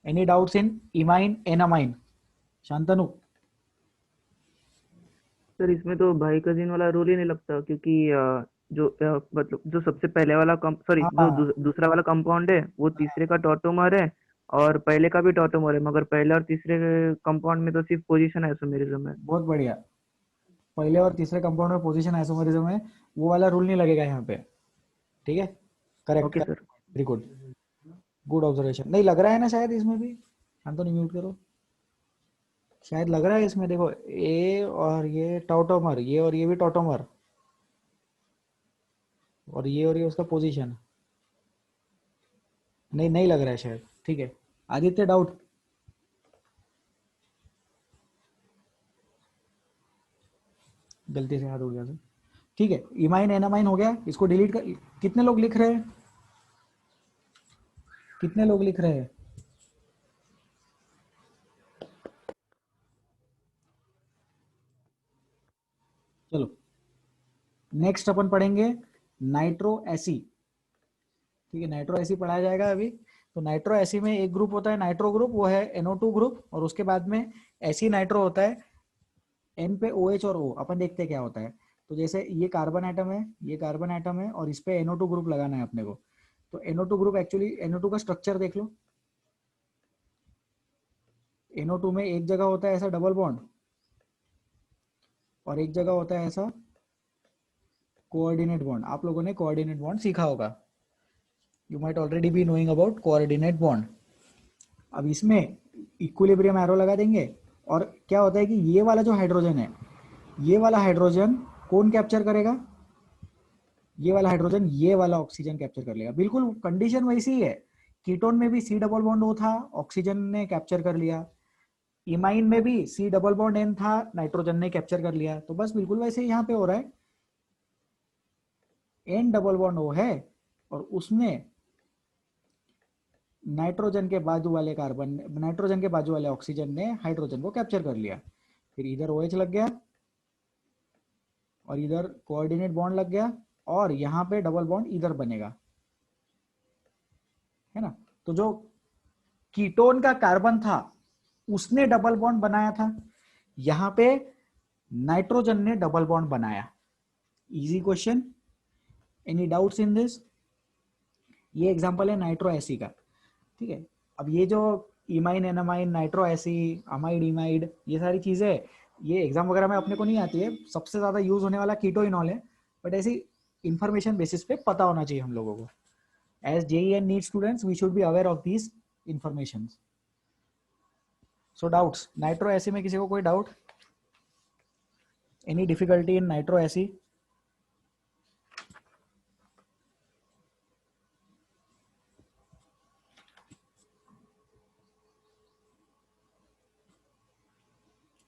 any doubts in imine enamine? Shantanu. Sir इसमें तो भाई कजिन वाला रूल ही नहीं लगता, क्योंकि मतलब जो सबसे पहले वाला सॉरी जो हाँ, दूसरा वाला कंपाउंड है वो तीसरे का टॉटोमर है, और पहले का भी टॉटोमर है, मगर पहले और तीसरे कंपाउंड में तो सिर्फ पोजीशन आइसोमेरिज्म है। बहुत बढ़िया। पहले और तीसरे कंपाउंड में पोजीशन आइसोमेरिज्म है, वो वाला रूल नहीं लगेगा यहाँ पे। ठीक है, correct okay correct, sir. Very good, good observation. नहीं लग रहा है ना शायद इसमें भी? शांतनु म्यूट करो। शायद लग रहा है इसमें, देखो ए और ये टॉटोमर, ये और ये भी टॉटोमर, और ये उसका पोजीशन। नहीं, नहीं लग रहा है शायद। ठीक है, आदित्य डाउट? गलती से हाथ उड़ गया था। ठीक है, इमाइन एनामाइन हो गया, इसको डिलीट कर। कितने लोग लिख रहे हैं? कितने लोग लिख रहे हैं? चलो, नेक्स्ट अपन पढ़ेंगे नाइट्रो एसी। ठीक है, नाइट्रो एसी पढ़ाया जाएगा अभी। तो नाइट्रो एसी में एक ग्रुप होता है नाइट्रो ग्रुप, वो है NO2 ग्रुप, और उसके बाद में एसी नाइट्रो होता है, N पे OH और O। अपन देखते हैं क्या होता है। तो जैसे ये कार्बन एटम है, ये कार्बन एटम है, और इस पे NO2 ग्रुप लगाना है अपने को। तो NO2 ग्रुप, एक्चुअली NO2 का स्ट्रक्चर देख लो। NO2 में एक जगह होता है ऐसा डबल बॉन्ड, और एक जगह होता है ऐसा कोऑर्डिनेट बॉन्ड। आप लोगों ने कोऑर्डिनेट बॉन्ड सीखा होगा, you might already be knowing about coordinate bond. अब इसमें इक्विलिब्रियम एरो लगा देंगे, और क्या होता है कि ये वाला जो हाइड्रोजन है, ये वाला हाइड्रोजन कौन कैप्चर करेगा? ये वाला हाइड्रोजन ये वाला ऑक्सीजन कैप्चर कर लेगा। बिल्कुल कंडीशन वैसी ही है। कीटोन में भी C डबल बॉन्ड O था, ऑक्सीजन ने कैप्चर कर लिया। इमाइन में भी C डबल बॉन्ड N था, नाइट्रोजन ने कैप्चर कर लिया। तो बस बिल्कुल वैसे ही यहाँ पे हो रहा है, N डबल बॉन्ड O है, और उसमें नाइट्रोजन के बाजू वाले कार्बन, नाइट्रोजन के बाजू वाले ऑक्सीजन ने हाइड्रोजन को कैप्चर कर लिया। फिर इधर OH लग गया, और इधर कोऑर्डिनेट बॉन्ड लग गया, और यहाँ पे डबल बॉन्ड इधर बनेगा, है ना। तो जो कीटोन का कार्बन था उसने डबल बॉन्ड बनाया था, यहाँ पे नाइट्रोजन ने डबल बॉन्ड बनाया। Easy question, any doubts in this? ये एग्जांपल है नाइट्रो एसी का। ठीक है, अब ये जो imine enamine nitro AC amide इमाइड, ये सारी चीजें ये एग्जाम वगैरह में अपने को नहीं आती है। सबसे ज्यादा यूज होने वाला कीटोइनॉल है, बट ऐसी इंफॉर्मेशन बेसिस पे पता होना चाहिए हम लोगों को। As JEE and NEET students we should be aware of these informations. So doubts, nitro AC में किसी को कोई doubt? Any difficulty in nitro AC?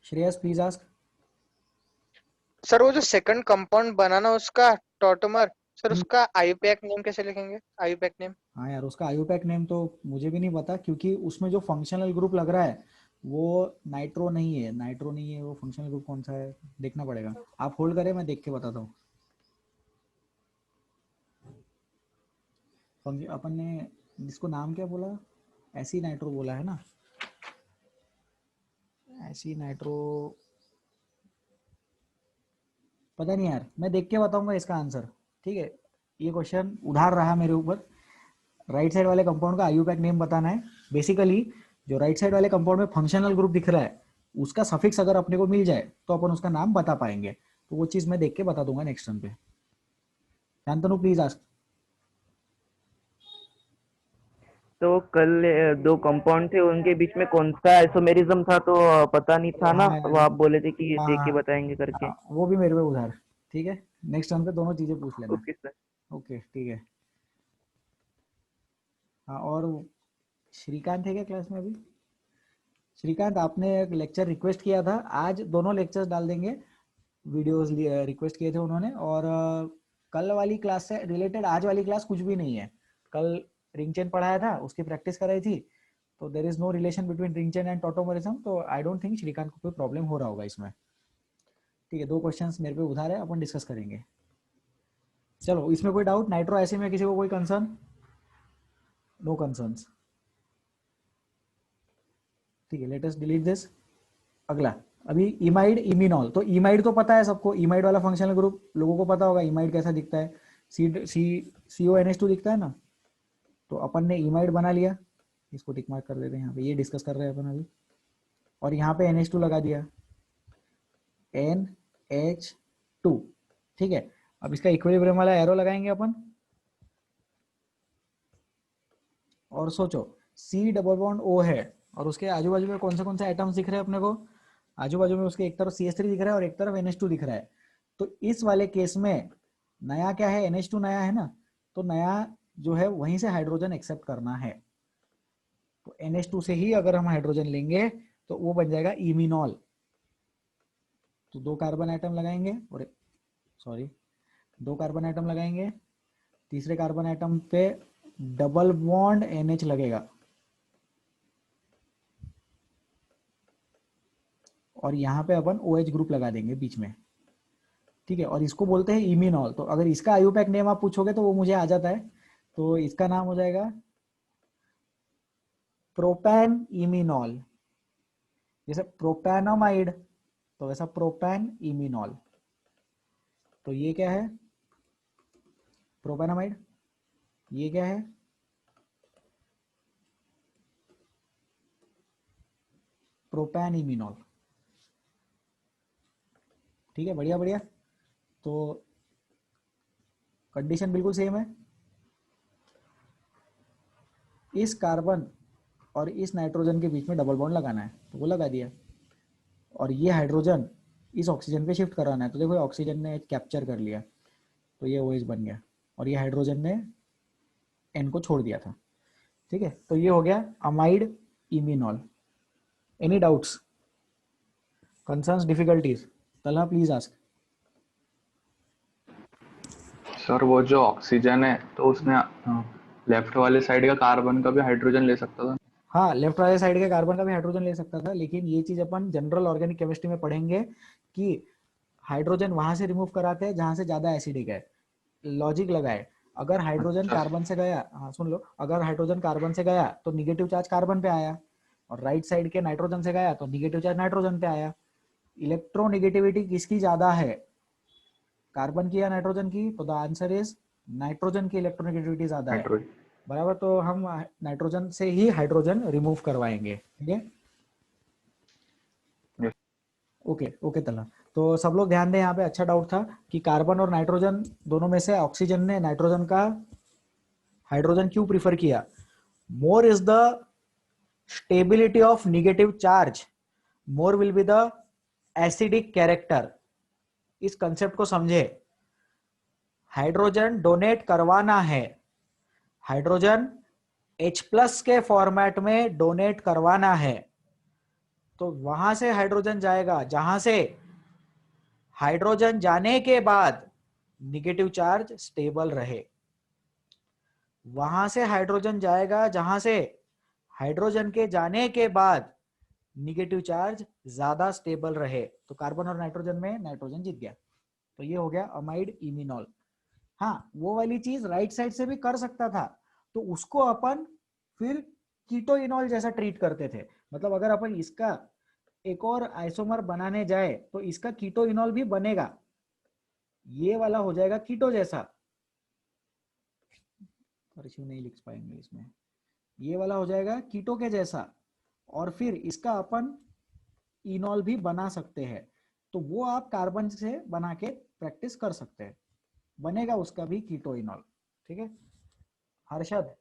Shreyas please ask. Sir वो जो सेकंड कंपाउंड बनाना उसका टॉटोमर, सर उसका आईयूपैक नेम कैसे लिखेंगे? IUPAC name? हाँ यार, उसका आईयूपैक नेम तो मुझे भी नहीं पता, क्योंकि उसमें जो फंक्शनल ग्रुप लग रहा है वो नाइट्रो नहीं है, नाइट्रो नहीं है वो। फंक्शनल ग्रुप कौन सा है देखना पड़ेगा। आप होल्ड करें, मैं देख के बताता हूँ। अपन ने इसको नाम क्या बोला? एसी नाइट्रो बोला है ना, ऐसी नाइट्रो, पता नहीं यार, मैं देख के बताऊंगा इसका आंसर। ठीक है, ये क्वेश्चन उधार रहा मेरे ऊपर। राइट साइड वाले कंपाउंड का आईयूपैक नेम बताना है। बेसिकली जो राइट साइड वाले कंपाउंड में फंक्शनल ग्रुप दिख रहा है, उसका सफिक्स अगर अपने को मिल जाए तो अपन उसका नाम बता पाएंगे। तो वो चीज मैं देख के बता दूंगा नेक्स्ट टर्न पे। Shantanu please ask. तो कल दो कंपाउंड थे, उनके बीच में कौन सा आइसोमेरिज्म था, तो पता नहीं था ना, हाँ यार, वो आप बोले थे कि देख के हाँ बताएंगे करके। हाँ, वो भी मेरे पे उधार। ठीक है, नेक्स्ट टर्न पे दोनों चीजें पूछ लेना। Okay sir. ओके ठीक है। हाँ, और श्रीकांत है क्या क्लास में अभी? श्रीकांत, आपने एक लेक्चर रिक्वेस्ट किया था, आज दोनों लेक्चर्स डाल देंगे। वीडियोस रिक्वेस्ट किए थे उन्होंने। और कल वाली क्लास से रिलेटेड आज वाली क्लास कुछ भी नहीं है। कल रिंग चेन पढ़ाया था, उसकी प्रैक्टिस कराई थी, तो there is no relation between ring chain and tautomerism. तो आई डोंट थिंक श्रीकांत को कोई प्रॉब्लम हो रहा होगा इसमें। ठीक है, दो क्वेश्चंस मेरे पे उधार है, अपन डिस्कस करेंगे। चलो, इसमें कोई डाउट? नाइट्रो ऐसे में किसी को कोई कंसर्न? No concerns. ठीक है, लेट अस डिलीट दिस। अगला, अभी इमाइड इमिनॉल। तो इमाइड तो पता है सबको, इमाइड वाला फंक्शनल ग्रुप लोगों को पता होगा। इमाइड कैसा दिखता है? CONH2 दिखता है ना। तो अपन ने इमाइड बना लिया, इसको टिक मार्क कर देते हैं यहाँ पे, ये डिस्कस कर रहे हैं अपन अभी। और यहाँ पे NH2 लगा दिया, NH2। ठीक है, अब इसका इक्विलिब्रियम वाला एरो लगाएंगे अपन। और सोचो, C डबल बॉन्ड O है, और उसके आजू बाजू में कौन से एटम्स दिख रहे हैं अपने को? आजू बाजू में उसके एक तरफ CH3 दिख रहा है और एक तरफ NH2 दिख रहा है। तो इस वाले केस में नया क्या है? NH2 नया है ना। तो नया जो है वहीं से हाइड्रोजन एक्सेप्ट करना है। तो NH2 से ही अगर हम हाइड्रोजन लेंगे तो वो बन जाएगा इमिनॉल। तो दो कार्बन एटम लगाएंगे, और सॉरी, दो कार्बन एटम लगाएंगे। तीसरे कार्बन एटम पे डबल बॉन्ड NH लगेगा, और यहाँ पे अपन OH ग्रुप लगा देंगे बीच में। ठीक है, और इसको बोलते हैं इमिनॉल। तो अगर इसका आईयूपैक नेम आप पूछोगे तो वो मुझे आ जाता है। तो इसका नाम हो जाएगा प्रोपैन इमिनॉल। जैसे प्रोपैनामाइड, तो वैसा प्रोपैन इमिनॉल। तो ये क्या है? प्रोपैनामाइड। ये क्या है? प्रोपैन इमिनॉल। ठीक है, बढ़िया बढ़िया। तो कंडीशन बिल्कुल सेम है। इस कार्बन और इस नाइट्रोजन के बीच में डबल बॉन्ड लगाना है, तो वो लगा दिया। और ये हाइड्रोजन इस ऑक्सीजन पे शिफ्ट कराना है। तो देखो, ऑक्सीजन ने कैप्चर कर लिया, तो ये OH बन गया, और ये हाइड्रोजन ने N को छोड़ दिया था। ठीक है, तो ये हो गया amide iminol. Any doubts, concerns, difficulties? Talha please ask. Sir वो जो ऑक्सीजन है तो उसने लेफ्ट वाले साइड का कार्बन का भी हाइड्रोजन ले सकता था। हाँ, लेफ्ट वाले साइड के कार्बन का भी हाइड्रोजन ले सकता था, लेकिन ये चीज अपन जनरल ऑर्गेनिक केमिस्ट्री में पढ़ेंगे कि हाइड्रोजन वहां से रिमूव कराते हैं जहां से ज्यादा एसिडिक है। लॉजिक लगाए, अगर हाइड्रोजन अच्छा कार्बन से गया, हाँ सुन लो, अगर हाइड्रोजन कार्बन से गया तो निगेटिव चार्ज कार्बन पे आया, और राइट साइड के नाइट्रोजन से गया तो निगेटिव चार्ज नाइट्रोजन पे आया। इलेक्ट्रोनेगेटिविटी किसकी ज्यादा है, कार्बन की या नाइट्रोजन की? तो द आंसर इज नाइट्रोजन की इलेक्ट्रोनेगेटिविटी ज्यादा है। हाइड्रोजन। बराबर, तो हम नाइट्रोजन से ही हाइड्रोजन रिमूव करवाएंगे। ठीक है, Yes. ओके ओके तला। तो सब लोग ध्यान दें, यहाँ पे अच्छा डाउट था कि कार्बन और नाइट्रोजन दोनों में से ऑक्सीजन ने नाइट्रोजन का हाइड्रोजन क्यों प्रीफर किया? More is the stability of negative charge, more will be the acidic character. इस कंसेप्ट को समझे। हाइड्रोजन डोनेट करवाना है, हाइड्रोजन H+ के फॉर्मेट में डोनेट करवाना है, तो वहां से हाइड्रोजन जाएगा जहां से हाइड्रोजन जाने के बाद निगेटिव चार्ज स्टेबल रहे। वहां से हाइड्रोजन जाएगा जहां से हाइड्रोजन के जाने के बाद निगेटिव चार्ज ज्यादा स्टेबल रहे। तो कार्बन और नाइट्रोजन में नाइट्रोजन जीत गया। तो ये हो गया अमाइड इमिनॉल। हाँ, वो वाली चीज राइट साइड से भी कर सकता था, तो उसको अपन फिर कीटोइनॉल जैसा ट्रीट करते थे। मतलब अगर अपन इसका एक और आइसोमर बनाने जाए तो इसका कीटो इनॉल भी बनेगा, ये वाला हो जाएगा कीटो जैसा, शिव नहीं लिख पाएंगे इसमें, ये वाला हो जाएगा कीटो के जैसा, और फिर इसका अपन इनॉल भी बना सकते हैं। तो वो आप कार्बन से बना के प्रैक्टिस कर सकते हैं, बनेगा उसका भी कीटो इनॉल। ठीक है हर्षद?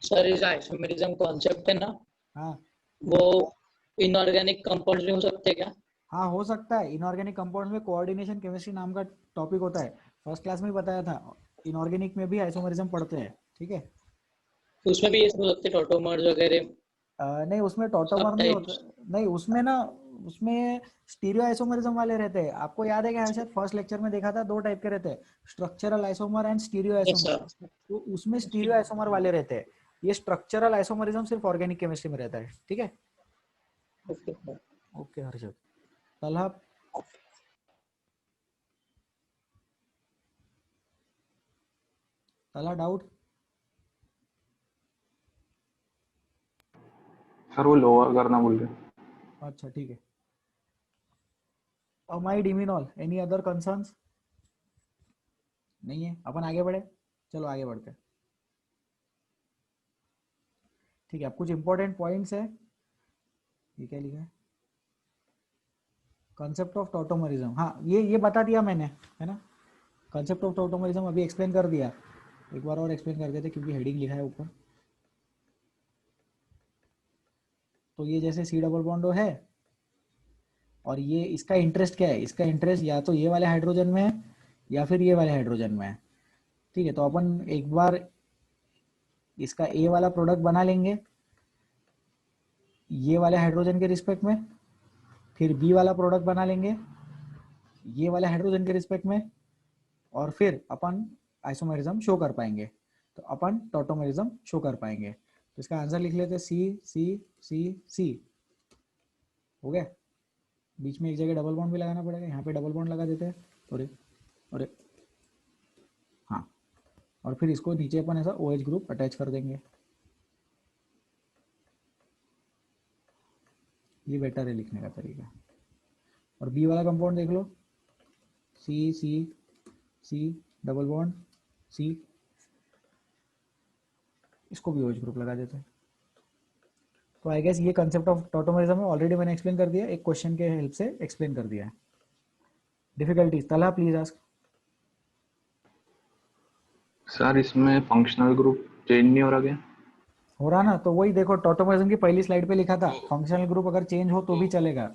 सर इस आइसोमेरिज्म कॉन्सेप्ट है ना, हाँ वो इनऑर्गेनिक कंपाउंड्स में हो सकते हैं क्या? हाँ हो सकता है। इनऑर्गेनिक कंपाउंड्स में कोऑर्डिनेशन केमिस्ट्री नाम का टॉपिक होता है, फर्स्ट क्लास में ही बताया था। इनऑर्गेनिक में भी आइसोमरिज्म पढ़ते हैं। ठीक है तो उसमें भी ये सब हो सकते हैं, टोटोमर्स वगैरह, नहीं उसमें टॉटोमर सब नहीं होता। टाइप्स। नहीं उसमें ना, उसमें स्टीरियो आइसोमरिज्म वाले रहते हैं। आपको याद है कि शायद फर्स्ट लेक्चर में देखा था, दो टाइप के रहते हैं, structural isomer and stereo yes isomer. Sir. तो उसमें स्टीरियो आइसोमर वाले रहते हैं। ये स्ट्रक्चरल आइसोमरिज्म सिर्फ ऑर्गेनिक केमिस्ट्री में रहता है। ठीक है okay sir. Okay Harshad. Talha? Talha doubt? Sir वो लोअर करना बोल रहे। अच्छा ठीक है। Amide iminol, any other concerns? नहीं है, अपन आगे बढ़े। चलो आगे बढ़ते हैं। ठीक है अब कुछ इंपॉर्टेंट पॉइंट्स है। ये क्या लिखा है? कंसेप्ट ऑफ टॉटोमरिज्म, हाँ ये बता दिया मैंने, है ना। कंसेप्ट ऑफ टॉटोमरिज्म अभी एक्सप्लेन कर दिया, एक बार और एक्सप्लेन कर देते क्योंकि हेडिंग लिखा है ऊपर। तो ये जैसे सी डबल बॉन्ड है, और ये इसका इंटरेस्ट क्या है, इसका इंटरेस्ट या तो ये वाले हाइड्रोजन में है या फिर ये वाले हाइड्रोजन में है। ठीक है तो अपन एक बार इसका ए वाला प्रोडक्ट बना लेंगे ये वाले हाइड्रोजन के रिस्पेक्ट में, फिर बी वाला प्रोडक्ट बना लेंगे ये वाले हाइड्रोजन के रिस्पेक्ट में, और फिर अपन आइसोमेरिज्म शो कर पाएंगे, तो अपन टॉटोमेरिज्म शो कर पाएंगे। तो इसका आंसर लिख लेते सी सी सी सी। हो गया। बीच में एक जगह डबल बॉन्ड भी लगाना पड़ेगा, यहाँ पे डबल बॉन्ड लगा देते हैं। अरे अरे हाँ, और फिर इसको नीचे अपन ऐसा OH ग्रुप अटैच कर देंगे। ये बेटर है लिखने का तरीका। और बी वाला कंपाउंड देख लो, सी सी सी डबल बॉन्ड सी, इसको भी OH ग्रुप लगा देते हैं। तो आई गेस ये कंसेप्ट ऑफ टॉटोमरिज्म है, ऑलरेडी मैंने एक्सप्लेन कर दिया, एक क्वेश्चन के हेल्प से एक्सप्लेन कर दिया है। Difficulties Talha please ask. Sir इसमें फंक्शनल ग्रुप चेंज नहीं हो रहा क्या? हो रहा ना, तो वही देखो टॉटोमरिज्म की पहली स्लाइड पे लिखा था, फंक्शनल ग्रुप अगर चेंज हो तो भी चलेगा।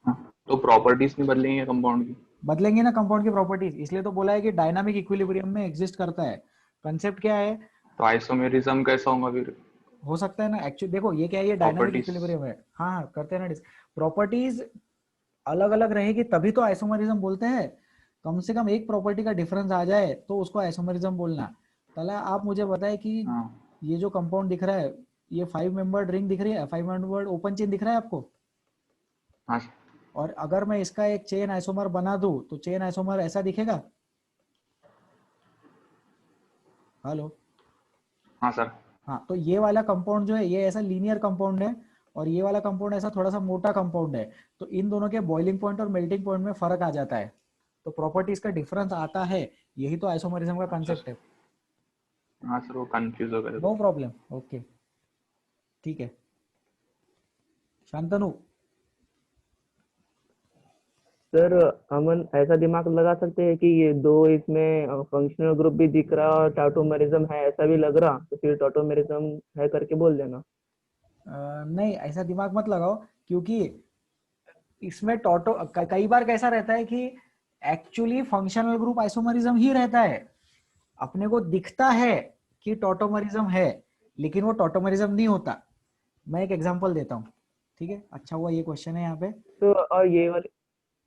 हाँ, तो प्रॉपर्टीज नहीं बदलेंगे कंपाउंड की? बदलेंगे ना कंपाउंड की प्रॉपर्टीज, इसलिए तो बोला है कि डायनामिक इक्विलिब्रियम में एग्जिस्ट करता है। कंसेप्ट क्या है? तो आइसोमेरिज्म कैसा होगा फिर? हो सकता है ना, एक्चुअली देखो ये क्या है, ये डायनामिक प्रॉपर्टीज। इक्विलिब्रियम है। हाँ हाँ करते हैं ना, प्रॉपर्टीज अलग अलग रहेगी तभी तो आइसोमरिज्म बोलते हैं। कम से कम एक प्रॉपर्टी का डिफरेंस आ जाए तो उसको आइसोमरिज्म बोलना। तला आप मुझे बताएं कि हाँ ये जो कंपाउंड दिख रहा है, ये 5 मेंबर्ड रिंग दिख रही है, 5 मेंबर्ड ओपन चेन दिख रहा है आपको? हाँ और अगर मैं इसका एक चेन आइसोमर बना दूं तो चेन आइसोमर ऐसा दिखेगा? हेलो? हाँ सर। हाँ तो ये वाला कंपाउंड जो है ये ऐसा लीनियर कंपाउंड है, और ये वाला कंपाउंड ऐसा थोड़ा सा मोटा कंपाउंड है। तो इन दोनों के बॉइलिंग पॉइंट और मेल्टिंग पॉइंट में फर्क आ जाता है, तो प्रॉपर्टीज का डिफरेंस आता है। यही तो आइसोमरिज्म का अच्छा कंसेप्ट सर। है। हाँ सर वो कंफ्यूज हो गए नो थे। प्रॉब्लम, ओके ठीक है। शांतनु? सर अमन ऐसा दिमाग लगा सकते हैं कि ये दो इसमें फंक्शनल ग्रुप भी दिख रहा और टाटोमेरिज्म है ऐसा भी लग रहा, तो फिर टाटोमेरिज्म है करके बोल देना। नहीं ऐसा दिमाग मत लगाओ, क्योंकि इसमें टोटो कई बार कैसा रहता है कि एक्चुअली फंक्शनल ग्रुप आइसोमरिज्म ही रहता है। अपने को दिखता है कि टॉटोमरिज्म है, लेकिन वो टॉटोमरिज्म नहीं होता। मैं एक एग्जांपल देता हूँ। ठीक है, अच्छा हुआ ये क्वेश्चन है यहाँ पे। तो और ये वाले,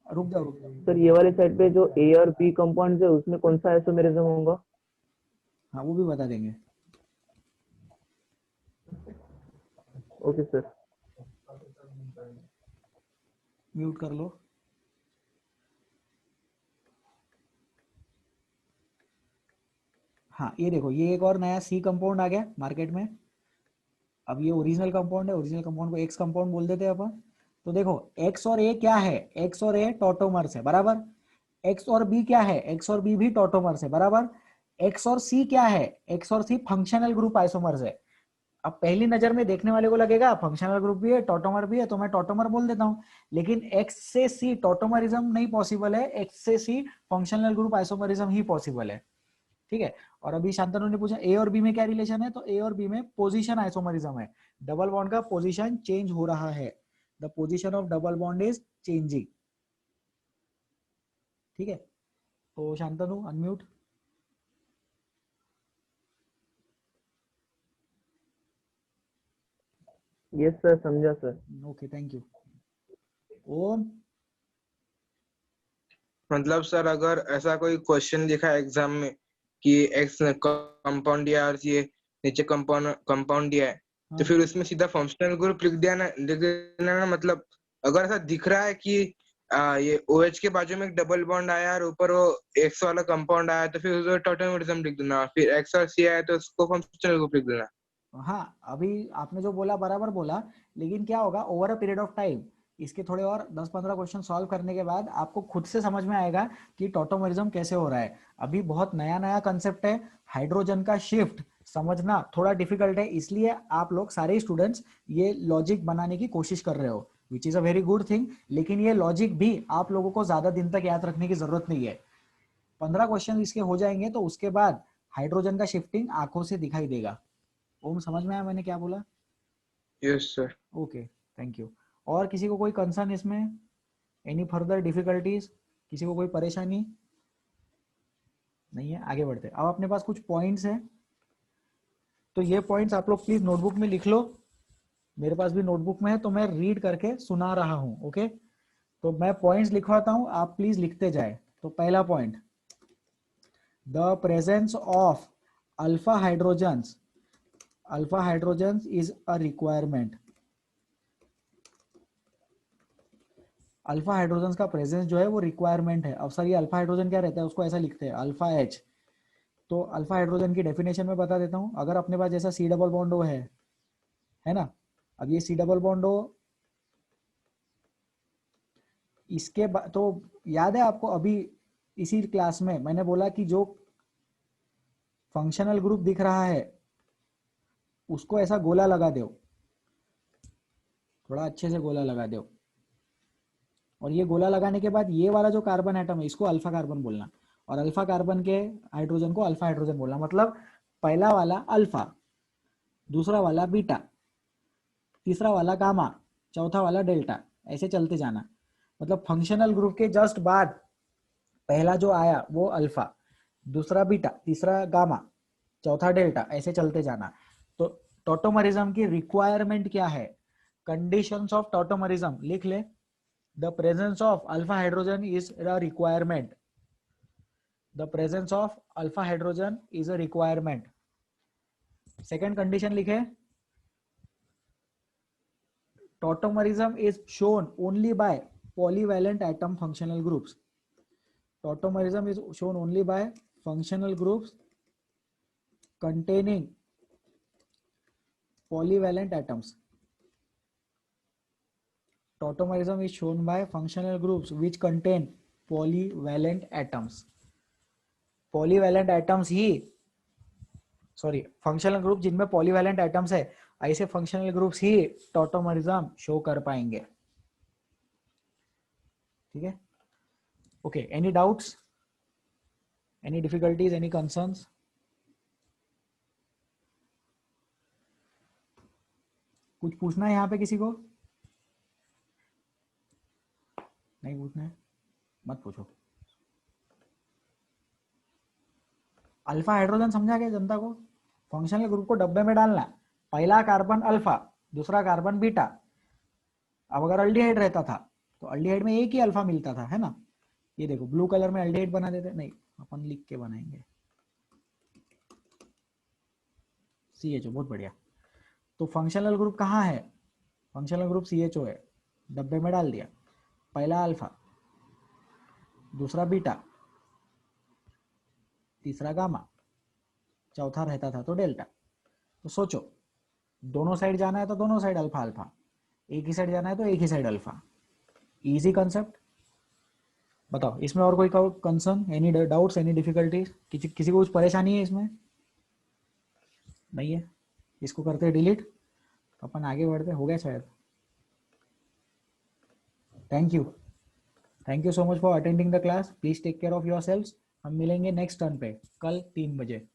रुक जाओ रुक जाओ। सर ये वाले साइड पे जो ए और बी कंपाउंड है उसमें कौन सा आइसोमेरिज्म होगा? हाँ वो भी बता देंगे। Okay sir. म्यूट कर लो। हाँ ये देखो, ये एक और नया सी कंपाउंड आ गया मार्केट में, अब ये ओरिजिनल कंपाउंड है, ओरिजिनल कंपाउंड को एक्स कंपाउंड बोल देते हैं अपन। तो देखो एक्स और ए क्या है, एक्स और ए टॉटोमर्स है बराबर। एक्स और बी क्या है, एक्स और बी भी टॉटोमर्स है बराबर। एक्स और सी क्या है, एक्स और सी फंक्शनल ग्रुप आइसोमर्स है। अब पहली नजर में देखने वाले को लगेगा फंक्शनल ग्रुप भी है टॉटोमर भी है, तो मैं टॉटोमर बोल देता हूं। लेकिन एक्स से सी टॉटोमरिज्म नहीं पॉसिबल है, एक्स से सी फंक्शनल ग्रुप आइसोमरिज्म ही पॉसिबल है। ठीक है। और अभी शांतनु ने पूछा ए और बी में क्या रिलेशन है, तो ए और बी में पोजीशन आइसोमरिज्म है। डबल बॉन्ड का पोजीशन चेंज हो रहा है, the position of double bond is changing. ठीक है। तो शांतनु अनम्यूट। यस सर, समझा sir. Okay thank you. Om. मतलब सर अगर ऐसा कोई क्वेश्चन दिखा है एग्जाम में कि एक्स कंपाउंड दिया और ये नीचे कंपाउंड दिया है, तो फिर उसमें सीधा फंक्शनल ग्रुप लिख देना ना। मतलब अगर ऐसा दिख रहा है कि ये OH के बाजू में एक डबल बॉन्ड आया और ऊपर वो एक्स वाला कंपाउंड आया, तो फिर उसको टॉटोमरिज्म लिख देना। फिर एक्स और सी आया तो उसको फंक्शनल ग्रुप लिख देना। हाँ अभी आपने जो बोला बराबर बोला, लेकिन क्या होगा over a period of time इसके थोड़े और 10-15 क्वेश्चन सॉल्व करने के बाद आपको खुद से समझ में आएगा कि टॉटोमरिज्म कैसे हो रहा है। अभी बहुत नया नया कंसेप्ट है, हाइड्रोजन का शिफ्ट समझना थोड़ा डिफिकल्ट है, इसलिए आप लोग सारे स्टूडेंट्स ये लॉजिक बनाने की कोशिश कर रहे हो, which is a very good thing. लेकिन ये लॉजिक भी आप लोगों को ज्यादा दिन तक याद रखने की जरूरत नहीं है। 15 क्वेश्चन इसके हो जाएंगे तो उसके बाद हाइड्रोजन का शिफ्टिंग आंखों से दिखाई देगा। ओम समझ में आया मैंने क्या बोला? Yes sir. Okay thank you. और किसी को कोई कंसर्न इसमें, एनी फर्दर डिफिकल्टीज, किसी को कोई परेशानी नहीं है? आगे बढ़ते। अब अपने पास कुछ पॉइंट्स हैं, तो ये पॉइंट्स आप लोग प्लीज नोटबुक में लिख लो। मेरे पास भी नोटबुक में है तो मैं रीड करके सुना रहा हूं। ओके तो मैं पॉइंट्स लिखवाता हूं, आप प्लीज लिखते जाए। तो पहला point, the presence of alpha hydrogens, alpha hydrogens is a requirement. Alpha hydrogen का प्रेजेंस जो है वो रिक्वायरमेंट है। अब सर ये अल्फा हाइड्रोजन क्या रहता है, उसको ऐसा लिखते हैं अल्फा एच। तो अल्फा हाइड्रोजन की डेफिनेशन में बता देता हूं। अगर अपने पास जैसा सी डबल बॉन्ड ओ है ना, अब ये सी डबल बॉन्ड ओ इसके तो याद है आपको अभी इसी क्लास में मैंने बोला कि जो फंक्शनल ग्रुप दिख रहा है उसको ऐसा गोला लगा दो, थोड़ा अच्छे से गोला लगा दो। और ये गोला लगाने के बाद ये वाला जो कार्बन एटम है इसको अल्फा कार्बन बोलना, और अल्फा कार्बन के हाइड्रोजन को अल्फा हाइड्रोजन बोलना। मतलब पहला वाला अल्फा, दूसरा वाला बीटा, तीसरा वाला गामा, चौथा वाला डेल्टा, ऐसे चलते जाना। मतलब फंक्शनल ग्रुप के जस्ट बाद पहला जो आया वो अल्फा, दूसरा बीटा, तीसरा गामा, चौथा डेल्टा, ऐसे चलते जाना। तो टॉटोमरिज्म की रिक्वायरमेंट क्या है, कंडीशंस ऑफ टॉटोमरिज्म लिख ले। The presence of alpha hydrogen is a requirement. The presence of alpha hydrogen is a requirement. Second condition लिखे, tautomerism is shown only by polyvalent atom functional groups. Tautomerism is shown only by functional groups containing polyvalent atoms. Tautomerism is shown by functional groups which contain polyvalent atoms. Polyvalent atoms he sorry functional group जिनमें पॉलीवैलेंट एटम्स है, ऐसे फंक्शनल ग्रुप्स ही टॉटोमरिज्म शो कर पाएंगे। ठीक है। Okay any doubts, any difficulties, any concerns? कुछ पूछना है यहाँ पे किसी को? नहीं पूछना है, मत पूछो। अल्फा हाइड्रोजन समझा गया जनता को? फंक्शनल ग्रुप को डब्बे में डालना, पहला कार्बन अल्फा, दूसरा कार्बन बीटा। अब अगर अल्डिहाइड रहता था तो अल्डिहाइड में एक ही अल्फा मिलता था, है ना। ये देखो ब्लू कलर में अल्डिहाइड बना देते, नहीं अपन लिख के बनाएंगे CHO, बहुत बढ़िया। तो फंक्शनल ग्रुप कहाँ है, फंक्शनल ग्रुप CHO है, डब्बे में डाल दिया। पहला अल्फा, दूसरा बीटा, तीसरा गामा, चौथा रहता था तो डेल्टा। तो सोचो दोनों साइड जाना है तो दोनों साइड अल्फा अल्फा, एक ही साइड जाना है तो एक ही साइड अल्फा। Easy concept. बताओ इसमें और कोई concern, any doubts, any difficulties, किसी को कुछ परेशानी है इसमें? नहीं है। इसको करते हैं डिलीट, अपन आगे बढ़ते, हो गया शायद। Thank you so much for attending the class. Please take care of yourself. हम मिलेंगे नेक्स्ट टर्न पे कल 3 बजे।